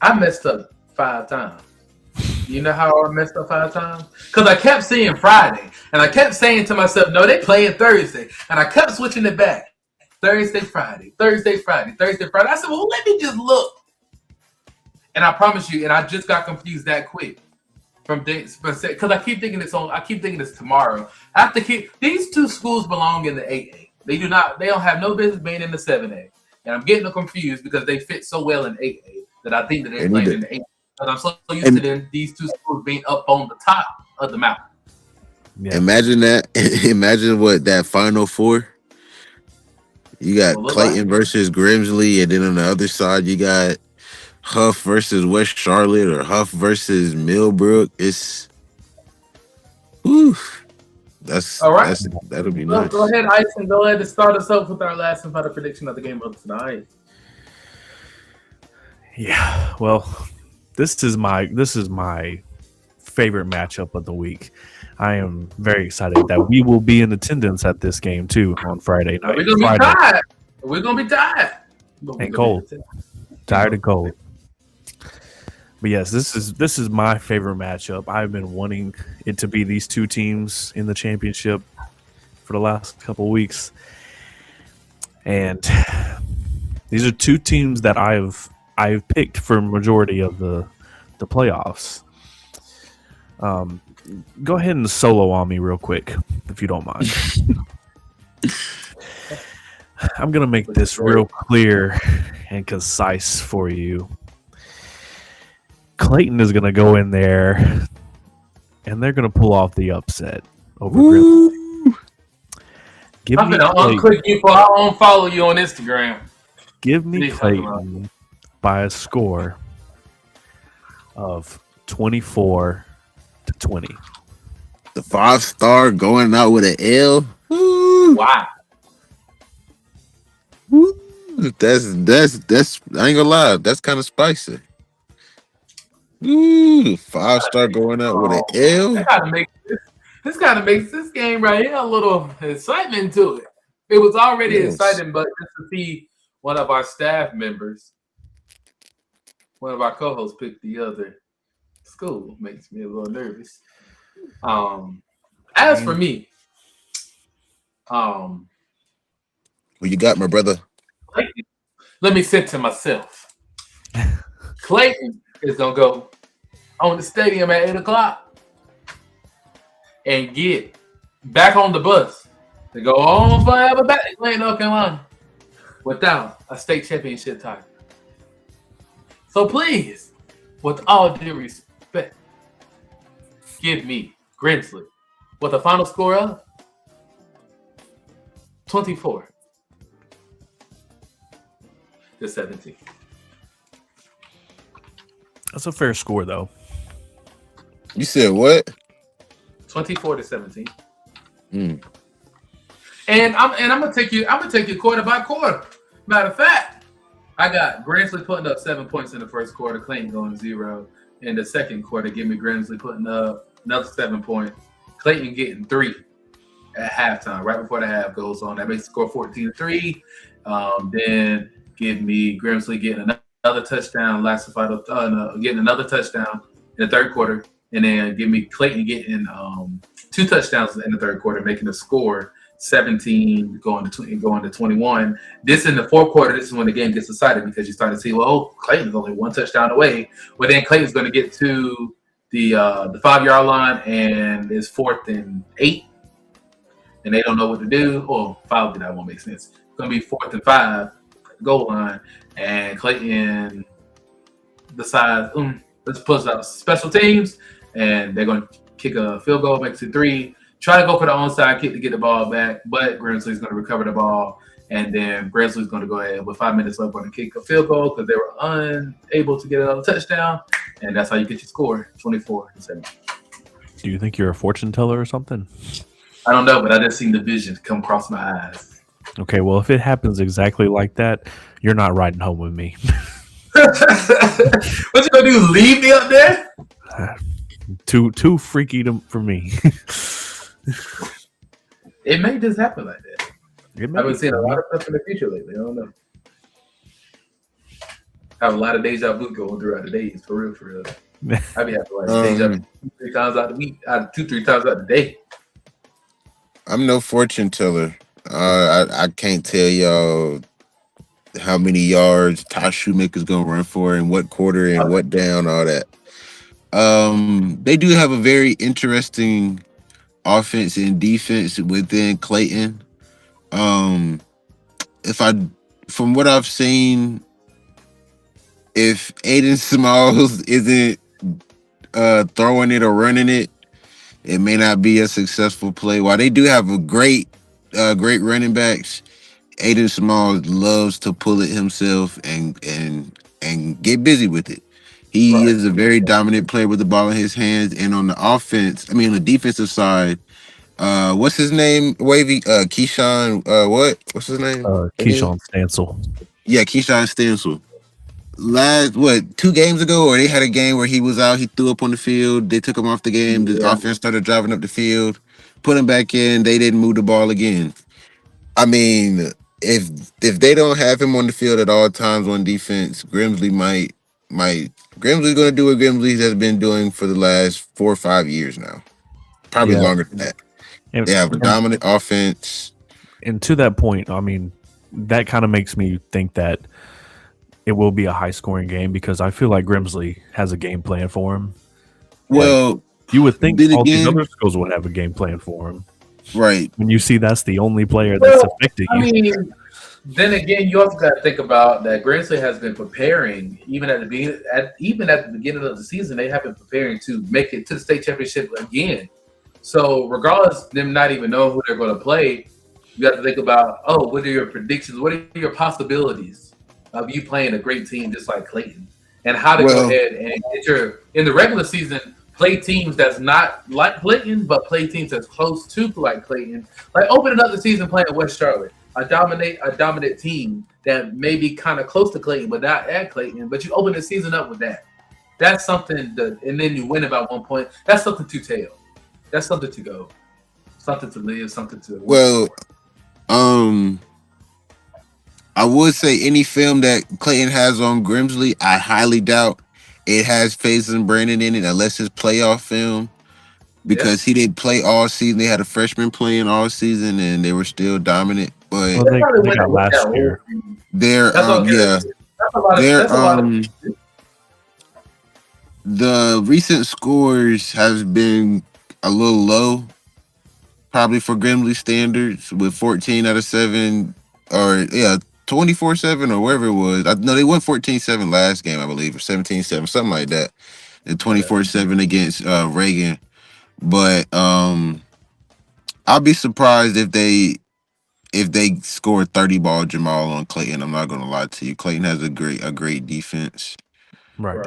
I messed up 5 times. You know how I messed up 5 times? Because I kept seeing Friday, and I kept saying to myself, no, they playing Thursday. And I kept switching it back. Thursday, Friday, Thursday, Friday, Thursday, Friday. I said, well, let me just look. And I promise you, and I just got confused that quick from dates, because I keep thinking it's tomorrow. I have to keep these 2 schools belong in the 8A. They don't have no business being in the 7A. And I'm getting confused because they fit so well in 8A that I think that they're playing in the 8A. Because I'm so used to them, these 2 schools being up on the top of the mountain. Yeah. Imagine that. Imagine what that Final Four. You got Clayton versus Grimsley, and then on the other side you got Huff versus West Charlotte or Huff versus Millbrook. It's whew, All right. that'll be Well, nice. go ahead, Ice, and go ahead and start us up with our last and final prediction of the game of tonight. Yeah, well, this is my favorite matchup of the week. I am very excited that we will be in attendance at this game too on Friday night. We're gonna be Friday. tired. We're gonna be tired. And cold. Tired and cold. But yes, this is my favorite matchup. I've been wanting it to be these two teams in the championship for the last couple of weeks, and these are two teams that I've picked for majority of the playoffs. Go ahead and solo on me real quick, if you don't mind. I'm gonna make this real clear and concise for you. Clayton is gonna go in there, and they're gonna pull off the upset over Grizzlies. I'm gonna unclick you for I'll unfollow you on Instagram. Give me Clayton by a score of 24-20. The 5-star going out with an L. Woo. Wow. Woo. That's I ain't gonna lie, that's kind of spicy. Ooh, 5-star going out with an L. This kind of makes this game right here a little excitement to it. It was already exciting, but just to see one of our staff members, one of our co-hosts, pick the other school makes me a little nervous. As for me, what you got, my brother? Clayton, let me say to myself, Clayton is gonna go on the stadium at 8:00 and get back on the bus to go on forever back to North Carolina without a state championship title. So please, with all due respect, give me Grizzly with a final score of 24-17. That's a fair score, though. You said what? 24-17. And I'm gonna take you quarter by quarter. Matter of fact, I got Gransley putting up 7 points in the first quarter, Clayton going 0. In the second quarter, give me Gransley putting up another 7 points, Clayton getting 3 at halftime, right before the half goes on. That makes the score 14-3. Then give me Grimsley getting another touchdown, getting another touchdown in the third quarter, and then give me Clayton getting 2 touchdowns in the third quarter, making the score 17 going to 21. This in the fourth quarter, this is when the game gets decided because you start to see, well, Clayton's only 1 touchdown away. Well, then Clayton's going to get to the 5-yard line, and it's 4th and 8, and they don't know what to do. Well, 5, that won't make sense. It's going to be 4th and 5, goal line, and Clayton decides, let's push out special teams, and they're going to kick a field goal, makes it 3. Try to go for the onside kick to get the ball back, but Grimsley's going to recover the ball, and then Grimsley's going to go ahead with 5 minutes left, going to kick a field goal because they were unable to get another touchdown, and that's how you get your score, 24-7. Do you think you're a fortune teller or something? I don't know, but I just seen the vision come across my eyes. Okay, well, if it happens exactly like that, you're not riding home with me. What you gonna do? Leave me up there? Too freaky for me. It may just happen like that. I've been seeing a lot of stuff in the future lately. I don't know. I have a lot of deja vu going throughout the days, for real, for real. I be having like deja vu 2-3 times out the week, 2-3 times out the day. I'm no fortune teller. I can't tell y'all how many yards Ty Shoemaker's gonna run for in what quarter and what down, all that. They do have a very interesting offense and defense within Clayton. From what I've seen, if Aiden Smalls isn't throwing it or running it, it may not be a successful play. While they do have a great running backs, Aiden Smalls loves to pull it himself and and get busy with it. He Right. is a very dominant player with the ball in his hands. And on the on the defensive side, what's his name? Wavy, Keyshawn, what's his name? Keyshawn Stansel. Yeah, Keyshawn Stencil. Last 2 games ago, or they had a game where he was out, he threw up on the field. They took him off the game. The Yeah. offense started driving up the field, put him back in. They didn't move the ball again. I mean, if they don't have him on the field at all times on defense, Grimsley might Grimsley's going to do what Grimsley has been doing for the last 4 or 5 years now, probably Yeah. longer than that. And, They have a dominant offense. and to that point, I mean, that kind of makes me think that it will be a high scoring game because I feel like Grimsley has a game plan for him. Well, You would think then all these again- other schools would have a game plan for him. right. When you see that's the only player that's Well, affecting I you. mean, then again, you also got to think about that Grimsley has been preparing even at the beginning. Even at the beginning of the season, they have been preparing to make it to the state championship again. So, regardless of them not even knowing who they're going to play, you got to think about, what are your predictions? What are your possibilities of you playing a great team just like Clayton, and how to Well- go ahead and get your in the regular season play teams that's not like Clayton, but play teams that's close to like Clayton. Like opening up the season playing West Charlotte, a dominant team that may be kind of close to Clayton, but not at Clayton. But you open the season up with that. That's something that, and then you win about 1 point. That's something to tell. That's something to go. Something to live. Something to. Well, I would say any film that Clayton has on Grimsley, I highly doubt it has FaZe and Brandon in it unless it's playoff film. Because he didn't play all season. They had a freshman playing all season and they were still dominant. But Well, they got last year. they're That's okay. yeah. That's a lot of. They're That's a lot of. the recent scores have been a little low, probably for Grimsley standards, with 14 out of 7 or 24-7 or wherever it was. No, they won 14-7 last game, I believe, or 17-7, something like that. And 24-7 against Reagan. But I'll be surprised if they score 30 ball Jamal on Clayton. I'm not gonna lie to you. Clayton has a great defense. Right.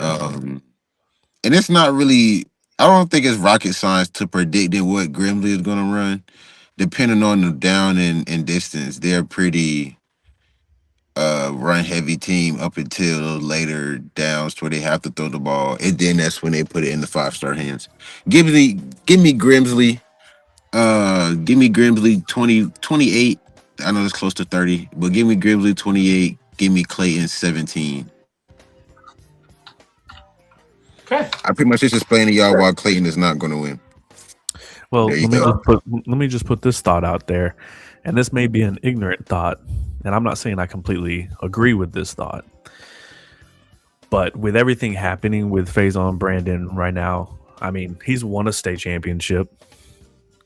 And it's not really, I don't think it's rocket science to predicting what Grimsley is gonna run. Depending on the down and distance, they're pretty run heavy team up until later downs where they have to throw the ball. And then that's when they put it in the 5-star hands. Give me Grimsley. Give me Grimsley 28. I know it's close to 30, but give me Grimsley 28. Give me Clayton 17. Okay. I pretty much just explained to y'all why Clayton is not going to win. Well, There you let me just put this thought out there, and this may be an ignorant thought, and I'm not saying I completely agree with this thought, but with everything happening with Faison Brandon right now, I mean, he's won a state championship.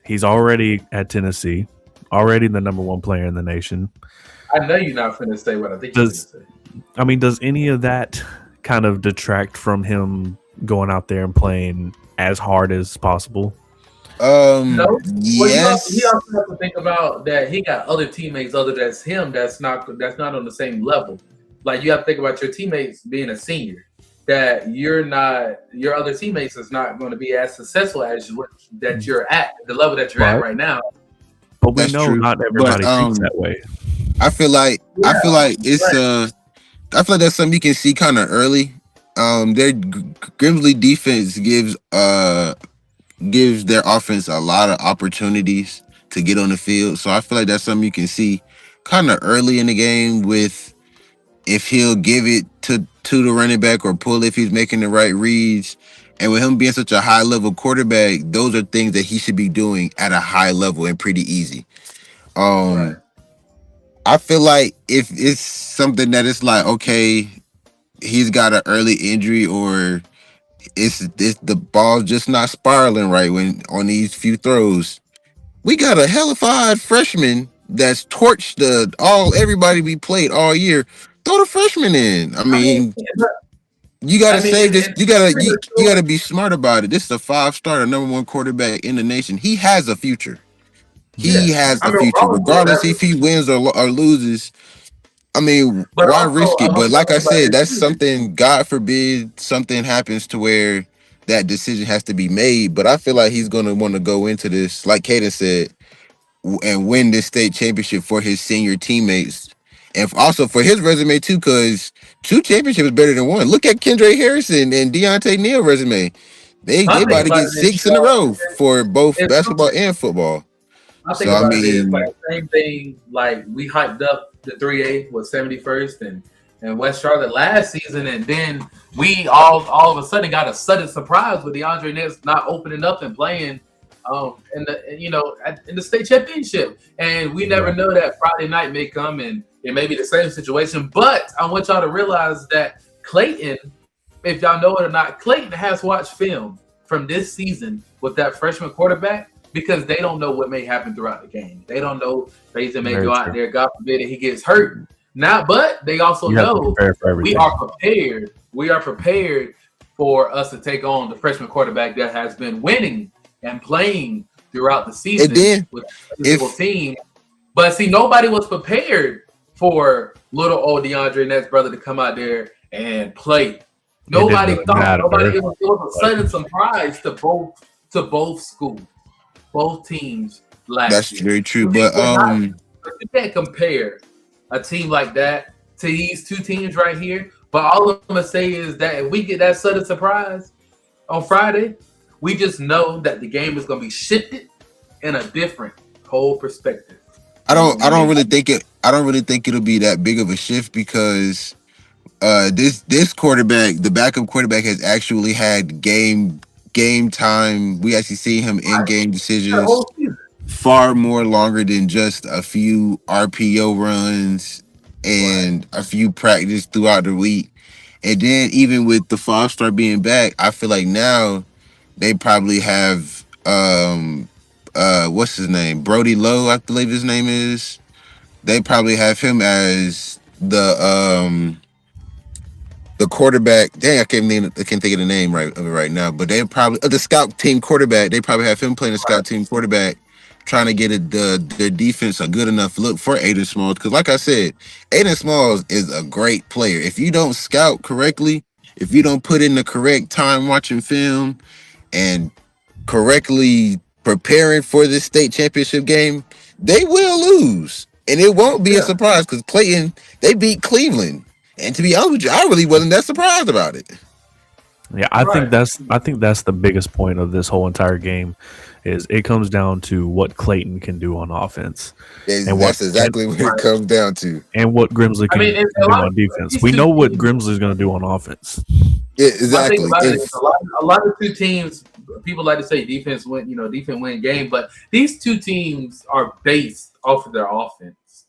He's already at Tennessee, already the number 1 player in the nation. I know you're not going to say what I think you're going to say. I mean, does any of that kind of detract from him going out there and playing as hard as possible? No. Well, Yes. he also has to think about that he got other teammates other than him that's not on the same level. Like you have to think about your teammates being a senior. That your other teammates is not going to be as successful as that you're at the level that you're at right now. But we That's know true. not everybody But, thinks that way. I feel like it's right. I feel like that's something you can see kind of early. Their Grimsley defense gives their offense a lot of opportunities to get on the field. So I feel like that's something you can see kind of early in the game with if he'll give it to the running back or pull if he's making the right reads. And with him being such a high level quarterback, those are things that he should be doing at a high level and pretty easy. Right. I feel like if it's something that it's like, okay, he's got an early injury or it's the ball's just not spiraling right when on these few throws. We got a hellified freshman that's torched everybody we played all year. Throw the freshman in. I mean, you gotta save this. You gotta be smart about it. This is a 5-star, number 1 quarterback in the nation. He has a future. He has a future, regardless if he wins or loses. I mean, But why also, risk I it? want But to like talk I about said, this that's too. something. God forbid something happens to where that decision has to be made. But I feel like he's gonna want to go into this, like Kaden said, and win this state championship for his senior teammates, and also for his resume too. Because 2 championships is better than one. Look at Kendra Harrison and Deontay Neal resume. They My thing about to about get it is, 6 in a row for both it's basketball and football. I think So I about it is like mean, the same thing. Like we hyped up the 3A with 71st and West Charlotte last season, and then we all of a sudden got a sudden surprise with DeAndre Nix not opening up and playing in the in the state championship, and we never know that Friday night may come and it may be the same situation. But I want y'all to realize that Clayton, if y'all know it or not, Clayton has watched film from this season with that freshman quarterback because they don't know what may happen throughout the game. They don't know Faison may Very go out true. there, God forbid, and he gets hurt. Now, but they also You have to know prepare for we everything. are prepared. We are prepared for us to take on the freshman quarterback that has been winning and playing throughout the and season then with a physical if team. But see, nobody was prepared for little old DeAndre Nett's brother to come out there and play. It Nobody didn't thought. matter. Nobody. It was a sudden surprise to both schools, both teams that's last year. very true. You But can't compare a team like that to these two teams right here. But all I'm gonna say is that if we get that sudden surprise on Friday, we just know that the game is gonna be shifted in a different whole perspective. I don't I mean, I don't really think it'll be that big of a shift because this quarterback, the backup quarterback, has actually had game time. We actually see him in game the decisions whole season. far more longer than just a few RPO runs Right. and a few practice throughout the week. And then even with the 5-star being back, I feel like now they probably have what's his name? Brody Lowe, I believe his name is. They probably have him as the quarterback. Dang, I can't think of the name of it right now. But they probably the scout team quarterback. They probably have him playing the scout team quarterback, trying to get their defense a good enough look for Aiden Smalls. Because like I said, Aiden Smalls is a great player. If you don't scout correctly, if you don't put in the correct time watching film and correctly preparing for this state championship game, they will lose. And it won't be a Yeah. surprise because Clayton, they beat Cleveland. And to be honest with you, I really wasn't that surprised about it. Yeah, Right. I think that's the biggest point of this whole entire game is it comes down to what Clayton can do on offense and That's exactly what it Right. comes down to. what Grimsley I can, mean, it's can a do lot on of defense. these We two know what teams. Grimsley's going to do on offense. Yeah, My thing exactly. about it is a lot of two teams. People like to say defense win game, but these two teams are based off of their offense.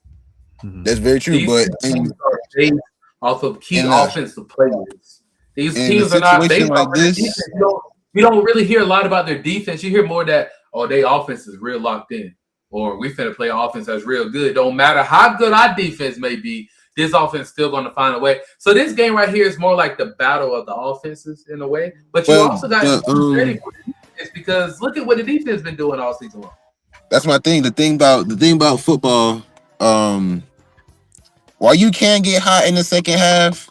Mhm. That's very true. These But two teams are based off of key in a offensive players. These in a teams are not situation based off like of their defense. this, You don't really hear a lot about their defense. You hear more that their offense is real locked in, or we finna play offense that's real good. Don't matter how good our defense may be, this offense still going to find a way. So this game right here is more like the battle of the offenses in a way. But you well, also got to be ready for the defense because look at what the defense has been doing all season long. that's my thing. The thing about football, while you can get hot in the second half,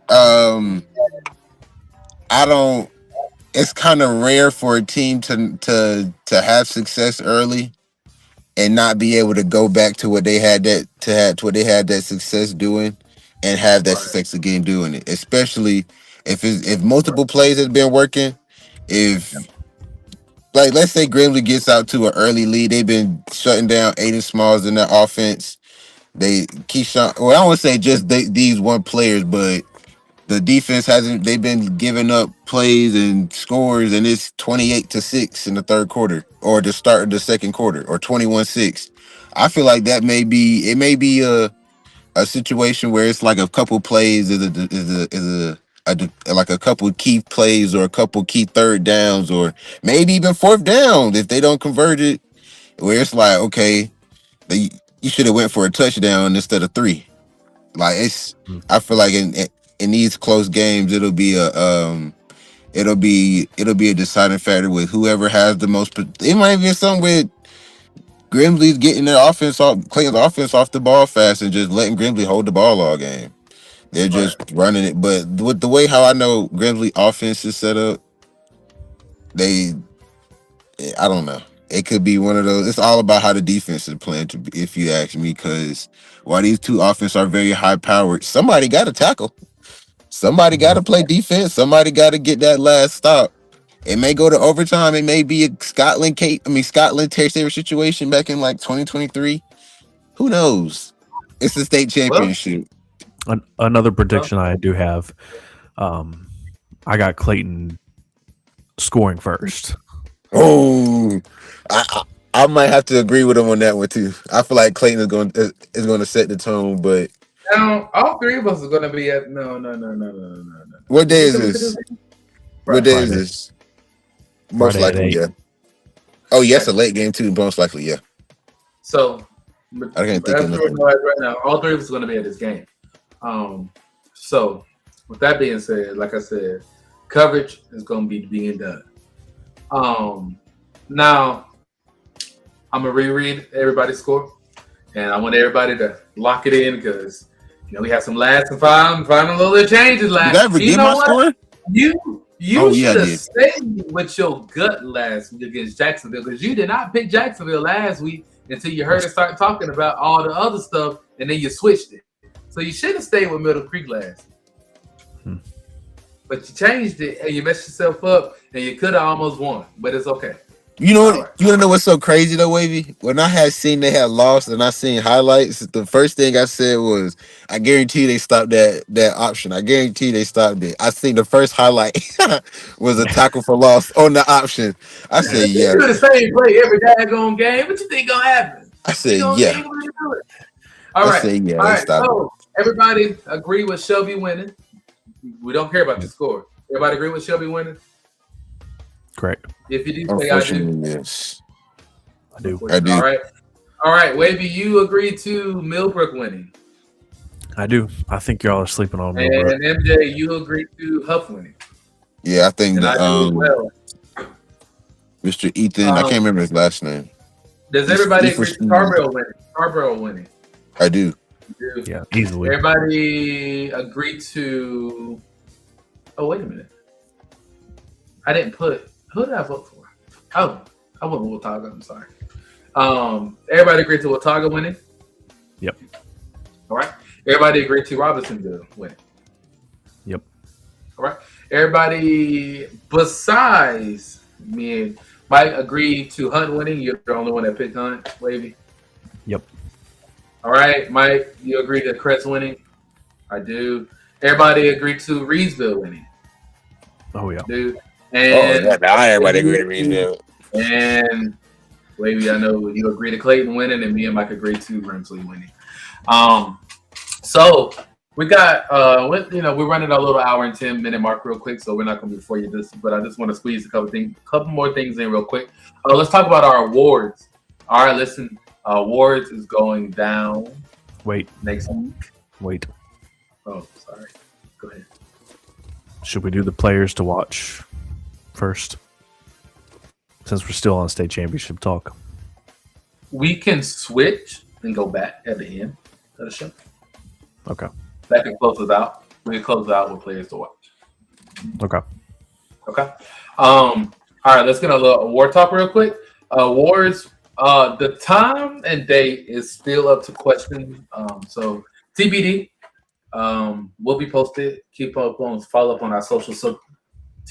um, I don't. It's kind of rare for a team to have success early and not be able to go back to what they had that success doing and have that Right. success again doing it. Especially if multiple plays has been working. If like let's say Grimley gets out to an early lead, they've been shutting down Aiden Smalls in their offense. They Keyshawn. Well, I don't want to say just these one players, but the defense hasn't. They've been giving up plays and scores, and it's 28-6 in the third quarter, or the start of the second quarter, or 21-6. I feel like that may be a situation where it's like a couple plays like a couple key plays or a couple key third downs or maybe even fourth down if they don't convert it, where it's like okay, you should have went for a touchdown instead of three. Like I feel like in these close games, it'll be a deciding factor with whoever has the most. It might be something with Grimsley's getting their offense off, Clayton's offense off the ball fast and just letting Grimsley hold the ball all game. They're just running it. But with the way how I know Grimsley offense is set up, I don't know. It could be one of those. It's all about how the defense is playing, if you ask me, because while these two offenses are very high powered, somebody got to tackle. Somebody got to play defense. Somebody got to get that last stop. It may go to overtime. It may be a Scotland Terry Saver situation back in like 2023. Who knows? It's the state championship. Another prediction I do have. I got Clayton scoring first. Oh, I might have to agree with him on that one too. I feel like Clayton is going to set the tone, but now all three of us are going to be at no. What day is this? What day is this? Most likely, yeah. Oh, yes, a late game too. Most likely, yeah. So I can't think of nothing right now. All three of us are going to be at this game. So with that being said, like I said, coverage is going to be being done. Now I'm gonna reread everybody's score, and I want everybody to lock it in because we had some last and final little changes last. Did I ever get my score? You should have stayed with your gut last week against Jacksonville because you did not pick Jacksonville last week until you heard us start talking about all the other stuff, and then you switched it. So you should have stayed with Middle Creek last. But you changed it and you messed yourself up, and you could have almost won, but it's okay. You know what? You want to know what's so crazy though, Wavy? When I had seen they had lost and I seen highlights, the first thing I said was, "I guarantee they stopped that option. I guarantee they stopped it." I seen the first highlight was a tackle for loss on the option. I said, "Yeah." You do the same play every daggone game. What you think gonna happen? I said, "Yeah." All right. Said, yeah, all right. So everybody agree with Shelby winning. We don't care about the score. Everybody agree with Shelby winning? Correct. If you do, say I do. Yes. I do. All right. Wavy, you agree to Millbrook winning. I do. I think y'all are sleeping on me. And MJ, you agree to Huff winning. Yeah, I think that well. Mr. Ethan, I can't remember his last name. Does everybody agree to Scarborough winning? I do. Yeah, easily. Everybody agree to. Oh, wait a minute. I didn't put. Who did I vote for? Oh, I went with Watauga. I'm sorry. Everybody agreed to Watauga winning? Yep. All right. Everybody agreed to Robinsonville winning? Yep. All right. Everybody besides me and Mike agreed to Hunt winning. You're the only one that picked Hunt, Wavy? Yep. All right. Mike, you agree to Kretz winning? I do. Everybody agreed to Reedsville winning? Oh, yeah. Dude. And now everybody agree to Reedsville. And Wavy, I know you agree to Clayton winning, and me and Mike agree to Grimsley winning. So we got we're running a little hour and 10-minute mark real quick, so we're not going to be before you this, but I just want to squeeze a couple more things in real quick. Let's talk about our awards. All right, listen, awards is going down. Wait. Next week. Wait. Oh, sorry. Go ahead. Should we do the players to watch first? Since we're still on state championship talk. We can switch and go back at the end of the show. Okay. That can close it out. We can close it out with players to watch. Okay. All right, let's get a little award talk real quick. Awards, the time and date is still up to question. So TBD will be posted. Follow up on our social. So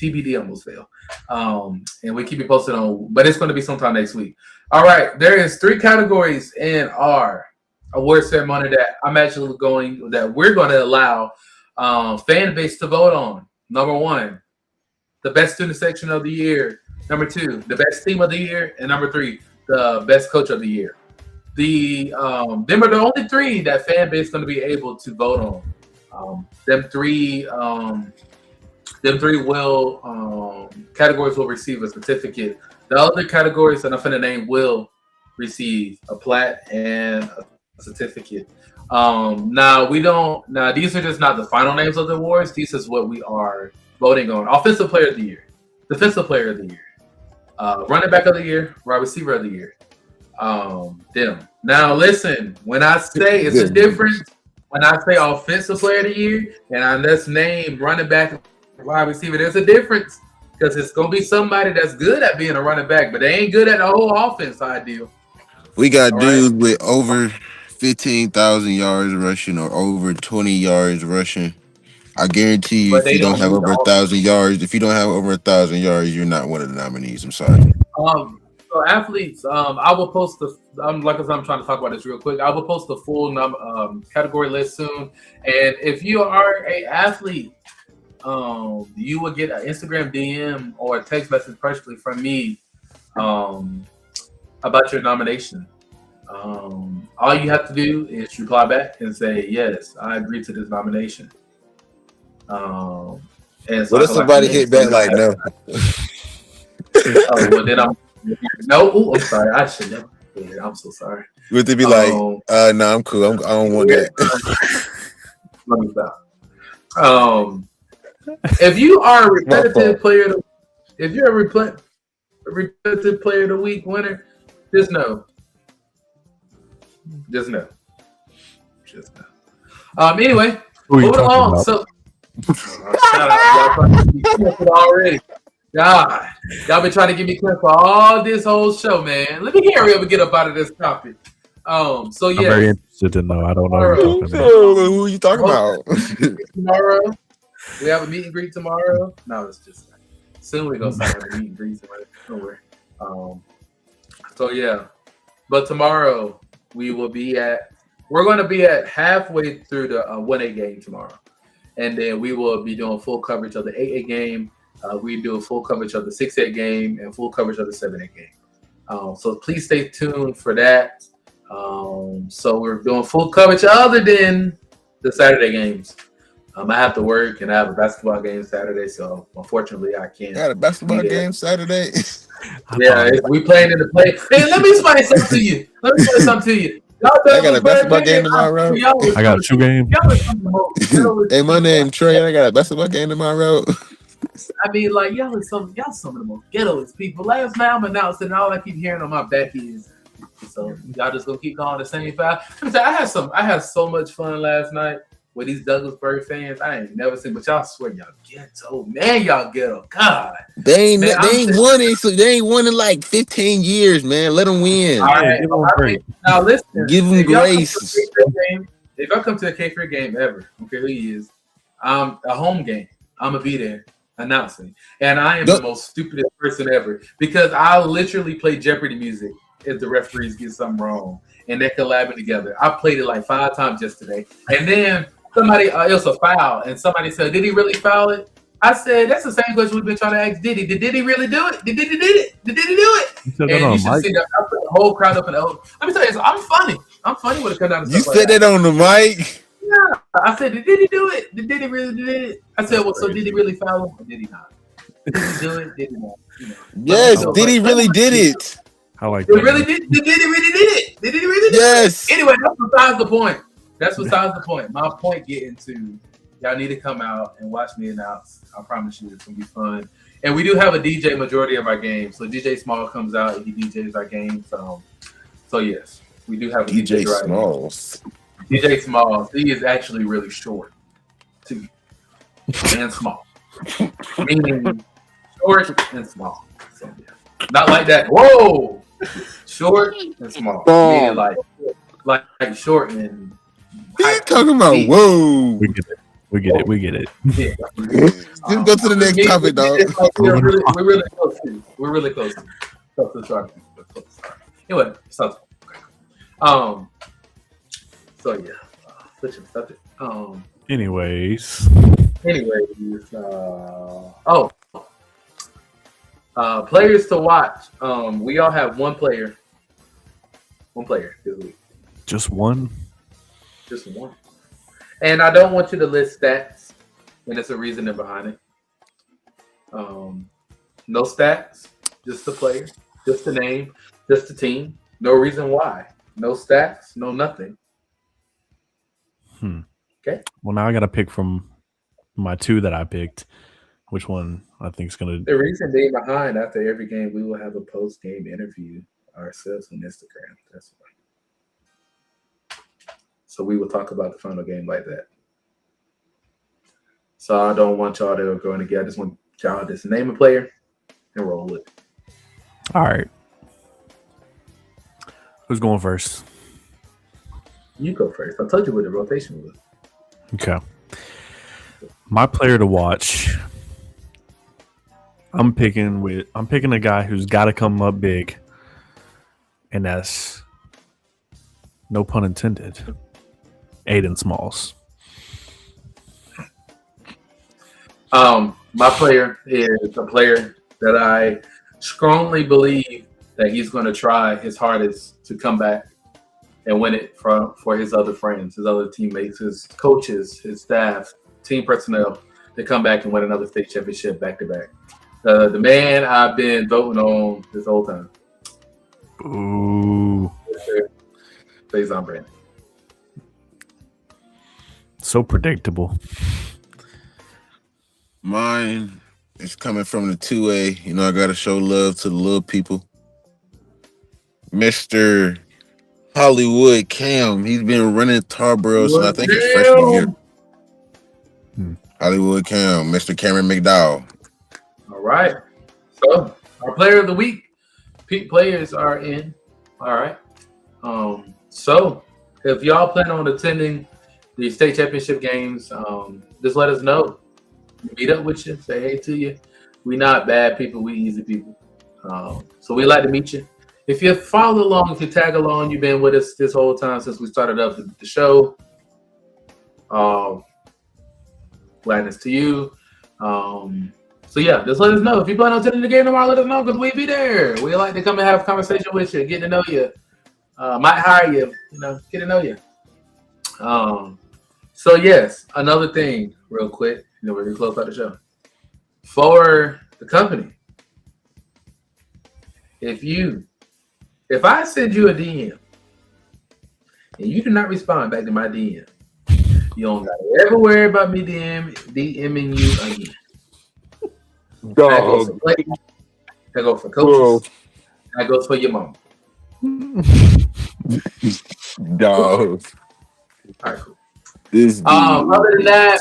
TBD almost failed. And we keep it posted on, but it's going to be sometime next week. All right, there is 3 categories in our award ceremony that we're going to allow fan base to vote on. Number 1, the best student section of the year. Number 2, the best team of the year, and number 3, the best coach of the year. Them are the only 3 that fan base is going to be able to vote on. Them three will categories will receive a certificate. The other categories that I'm finna name will receive a plat and a certificate. Now these are just not the final names of the awards. These is what we are voting on. Offensive player of the year, defensive player of the year, running back of the year, wide receiver of the year, Them. Now listen, when I say it's a difference, when I say offensive player of the year, and I let's name running back and wide receiver, there's a difference because it's gonna be somebody that's good at being a running back, but they ain't good at the whole offense ideal. We got All dudes right. with over 15,000 yards rushing or over 20 yards rushing. I guarantee you, But if they you don't don't have need the over a offense. thousand yards, you're not one of the nominees. I'm sorry. So athletes, I will post the. Like I said, I'm trying to talk about this real quick. I will post the full category list soon. And if you are a athlete, you will get an Instagram DM or a text message personally from me about your nomination. All you have to do is reply back and say, yes, I agree to this nomination. And so What I if can lock somebody you in. hit back like no? Oh, well, then I'm no. Ooh, I'm sorry. I should never. I'm so sorry. Would they be like, Um, no, I'm cool. I don't want yeah, that. let me stop. If you are a My fault. repetitive player, if you're a repetitive player of the week winner, just know. Just know. Just know. Anyway, Who are you moving talking along. about? So, shout out, y'all probably canceled already. God, y'all been trying to get me clear for all this whole show, man. Let me hurry up and get up out of this topic. So I'm very yes, interested to know. I don't know who you're talking about. Who are you talking about? tomorrow we have a meet and greet tomorrow. No, it's just soon we're gonna have a meet and greet somewhere. So yeah, but tomorrow we're going to be at halfway through the 1A game tomorrow, and then we will be doing full coverage of the 8A game. We do full coverage of the 6A game and full coverage of the 7A game. So please stay tuned for that. So we're doing full coverage other than the Saturday games. I have to work and I have a basketball game Saturday, so unfortunately I can't. Got a basketball be there. game Saturday. Yeah, we playing in the play. Hey, let me explain something to you. Y'all I got a basketball game tomorrow. I got 2 games. Hey, my name Trey. I got a basketball game tomorrow. I mean, like y'all some of the most ghettoest people. Last night I'm announcing, all I keep hearing on my back is, so y'all just gonna keep calling the same foul. I had so much fun last night with these Douglasburg fans. I ain't never seen, but y'all swear y'all ghetto, man. Y'all ghetto, God. They ain't Man, won it. So they ain't won in like 15 years, man. let them win. All right, give them a break. now listen. Give them If y'all grace. if I come to a K-Free game ever, okay, who he is, a home game, I'm gonna be there announcing, and I am the most stupidest person ever because I literally play Jeopardy music if the referees get something wrong, and they're collabing together. I played it like 5 times yesterday, and then somebody it was a foul, and somebody said, "Did he really foul it?" I said, "That's the same question we've been trying to ask Diddy. Did Diddy really do it? Did Diddy do it? Did Diddy do it?" And you should see that. I put the whole crowd up in the oven. Let me tell you, I'm funny. I'm funny when it comes down to You stuff said like that on the mic. Yeah, I said, "Did he do it? Did he really do it?" I said, "Well, so did he really foul him, or did he not? Did he do it? Did he not?" You know. Yes, Diddy really did it. I like Did that. he really did? Did he really did it? Did he really? Yes. Anyway, that's besides the point. That's besides the point. My point getting to y'all need to come out and watch me announce. I promise you, it's gonna be fun. And we do have a DJ majority of our games. So DJ Small comes out and he DJs our games. So yes, we do have a DJ DJ Smalls. DJ Smalls. He is actually really short too, and small. Meaning short and small. So yeah, not like that. Whoa, short and small. Meaning like short and. He's talking about whoa. We get it. We get it. We get it. Yeah. Just go to the next topic, dog. We're really close to. We're really close to. Anyway, so yeah, switching subject. Anyways, players to watch. We all have one player this week. just one. Just one. And I don't want you to list stats, and there's a reasoning behind it. No stats, just the player, just the name, just the team. No reason why. No stats, no nothing. Okay. Well, now I got to pick from my 2 that I picked. Which one I think is going to... The reason being behind, after every game, we will have a post-game interview ourselves on Instagram. That's why. So we will talk about the final game like that. So I don't want y'all to go together. I just want y'all to just name a player and roll with it. All right. Who's going first? You go first. I told you what the rotation was. Okay. My player to watch. I'm picking a guy who's got to come up big, and that's, no pun intended, Aiden Smalls. My player is a player that I strongly believe that he's going to try his hardest to come back and win it for his other friends, his other teammates, his coaches, his staff, team personnel to come back and win another state championship back to back. The man I've been voting on this whole time. Ooh. Faison Brandon. So predictable. Mine is coming from the 2A. You know, I got to show love to the little people. Mr. Hollywood Cam. He's been running Tarboro since I think his freshman year. Hollywood Cam, Mr. Cameron McDowell. All right. So our player of the week, peak players are in. All right. So if y'all plan on attending the state championship games, just let us know. Meet up with you, say hey to you. We not bad people, we easy people. So we like to meet you. If you follow along, if you tag along, you've been with us this whole time since we started up the show. Gladness to you. So yeah, just let us know. If you plan on attending the game tomorrow, let us know because we be there. We like to come and have a conversation with you, get to know you. Might hire you, get to know you. So yes, another thing real quick, we're going to close out the show. For the company, if I send you a DM and you do not respond back to my DM, you don't got to ever worry about me DMing you again. Dog. That goes for coaches. That goes for your mom. Dog. All right, cool. Other than that,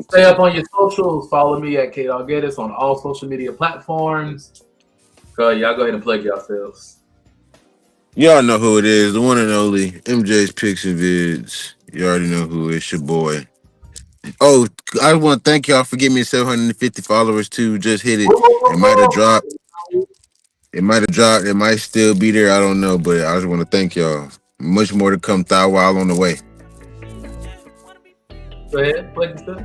stay up on your socials. Follow me at KDogGettis on all social media platforms. Y'all go ahead and plug yourselves. Y'all know who it is, the one and only MJ's Picks and Vids. You already know who it's your boy. Oh, I want to thank y'all for giving me 750 followers too. Just hit it. It might have dropped. It might still be there. I don't know, but I just want to thank y'all. Much more to come. Thou while on the way. Go ahead, plug yourself.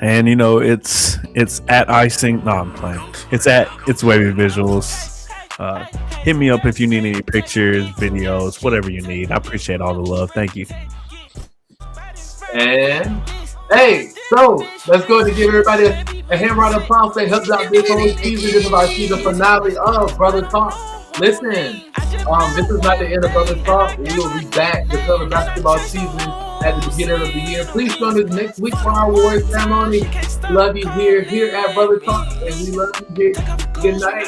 And it's at icing. No, I'm playing. It's Wavy Visuals. Hit me up if you need any pictures, videos, whatever you need. I appreciate all the love. Thank you. And hey, so let's go ahead and give everybody a hand round of applause. They helped out this whole season. This is our season finale of Brother Talk. Listen, this is not the end of Brother Talk. We will be back to cover basketball season at the beginning of the year. Please join us next week for our award ceremony. Love you here at Brother Talk, and we love you here. Good night.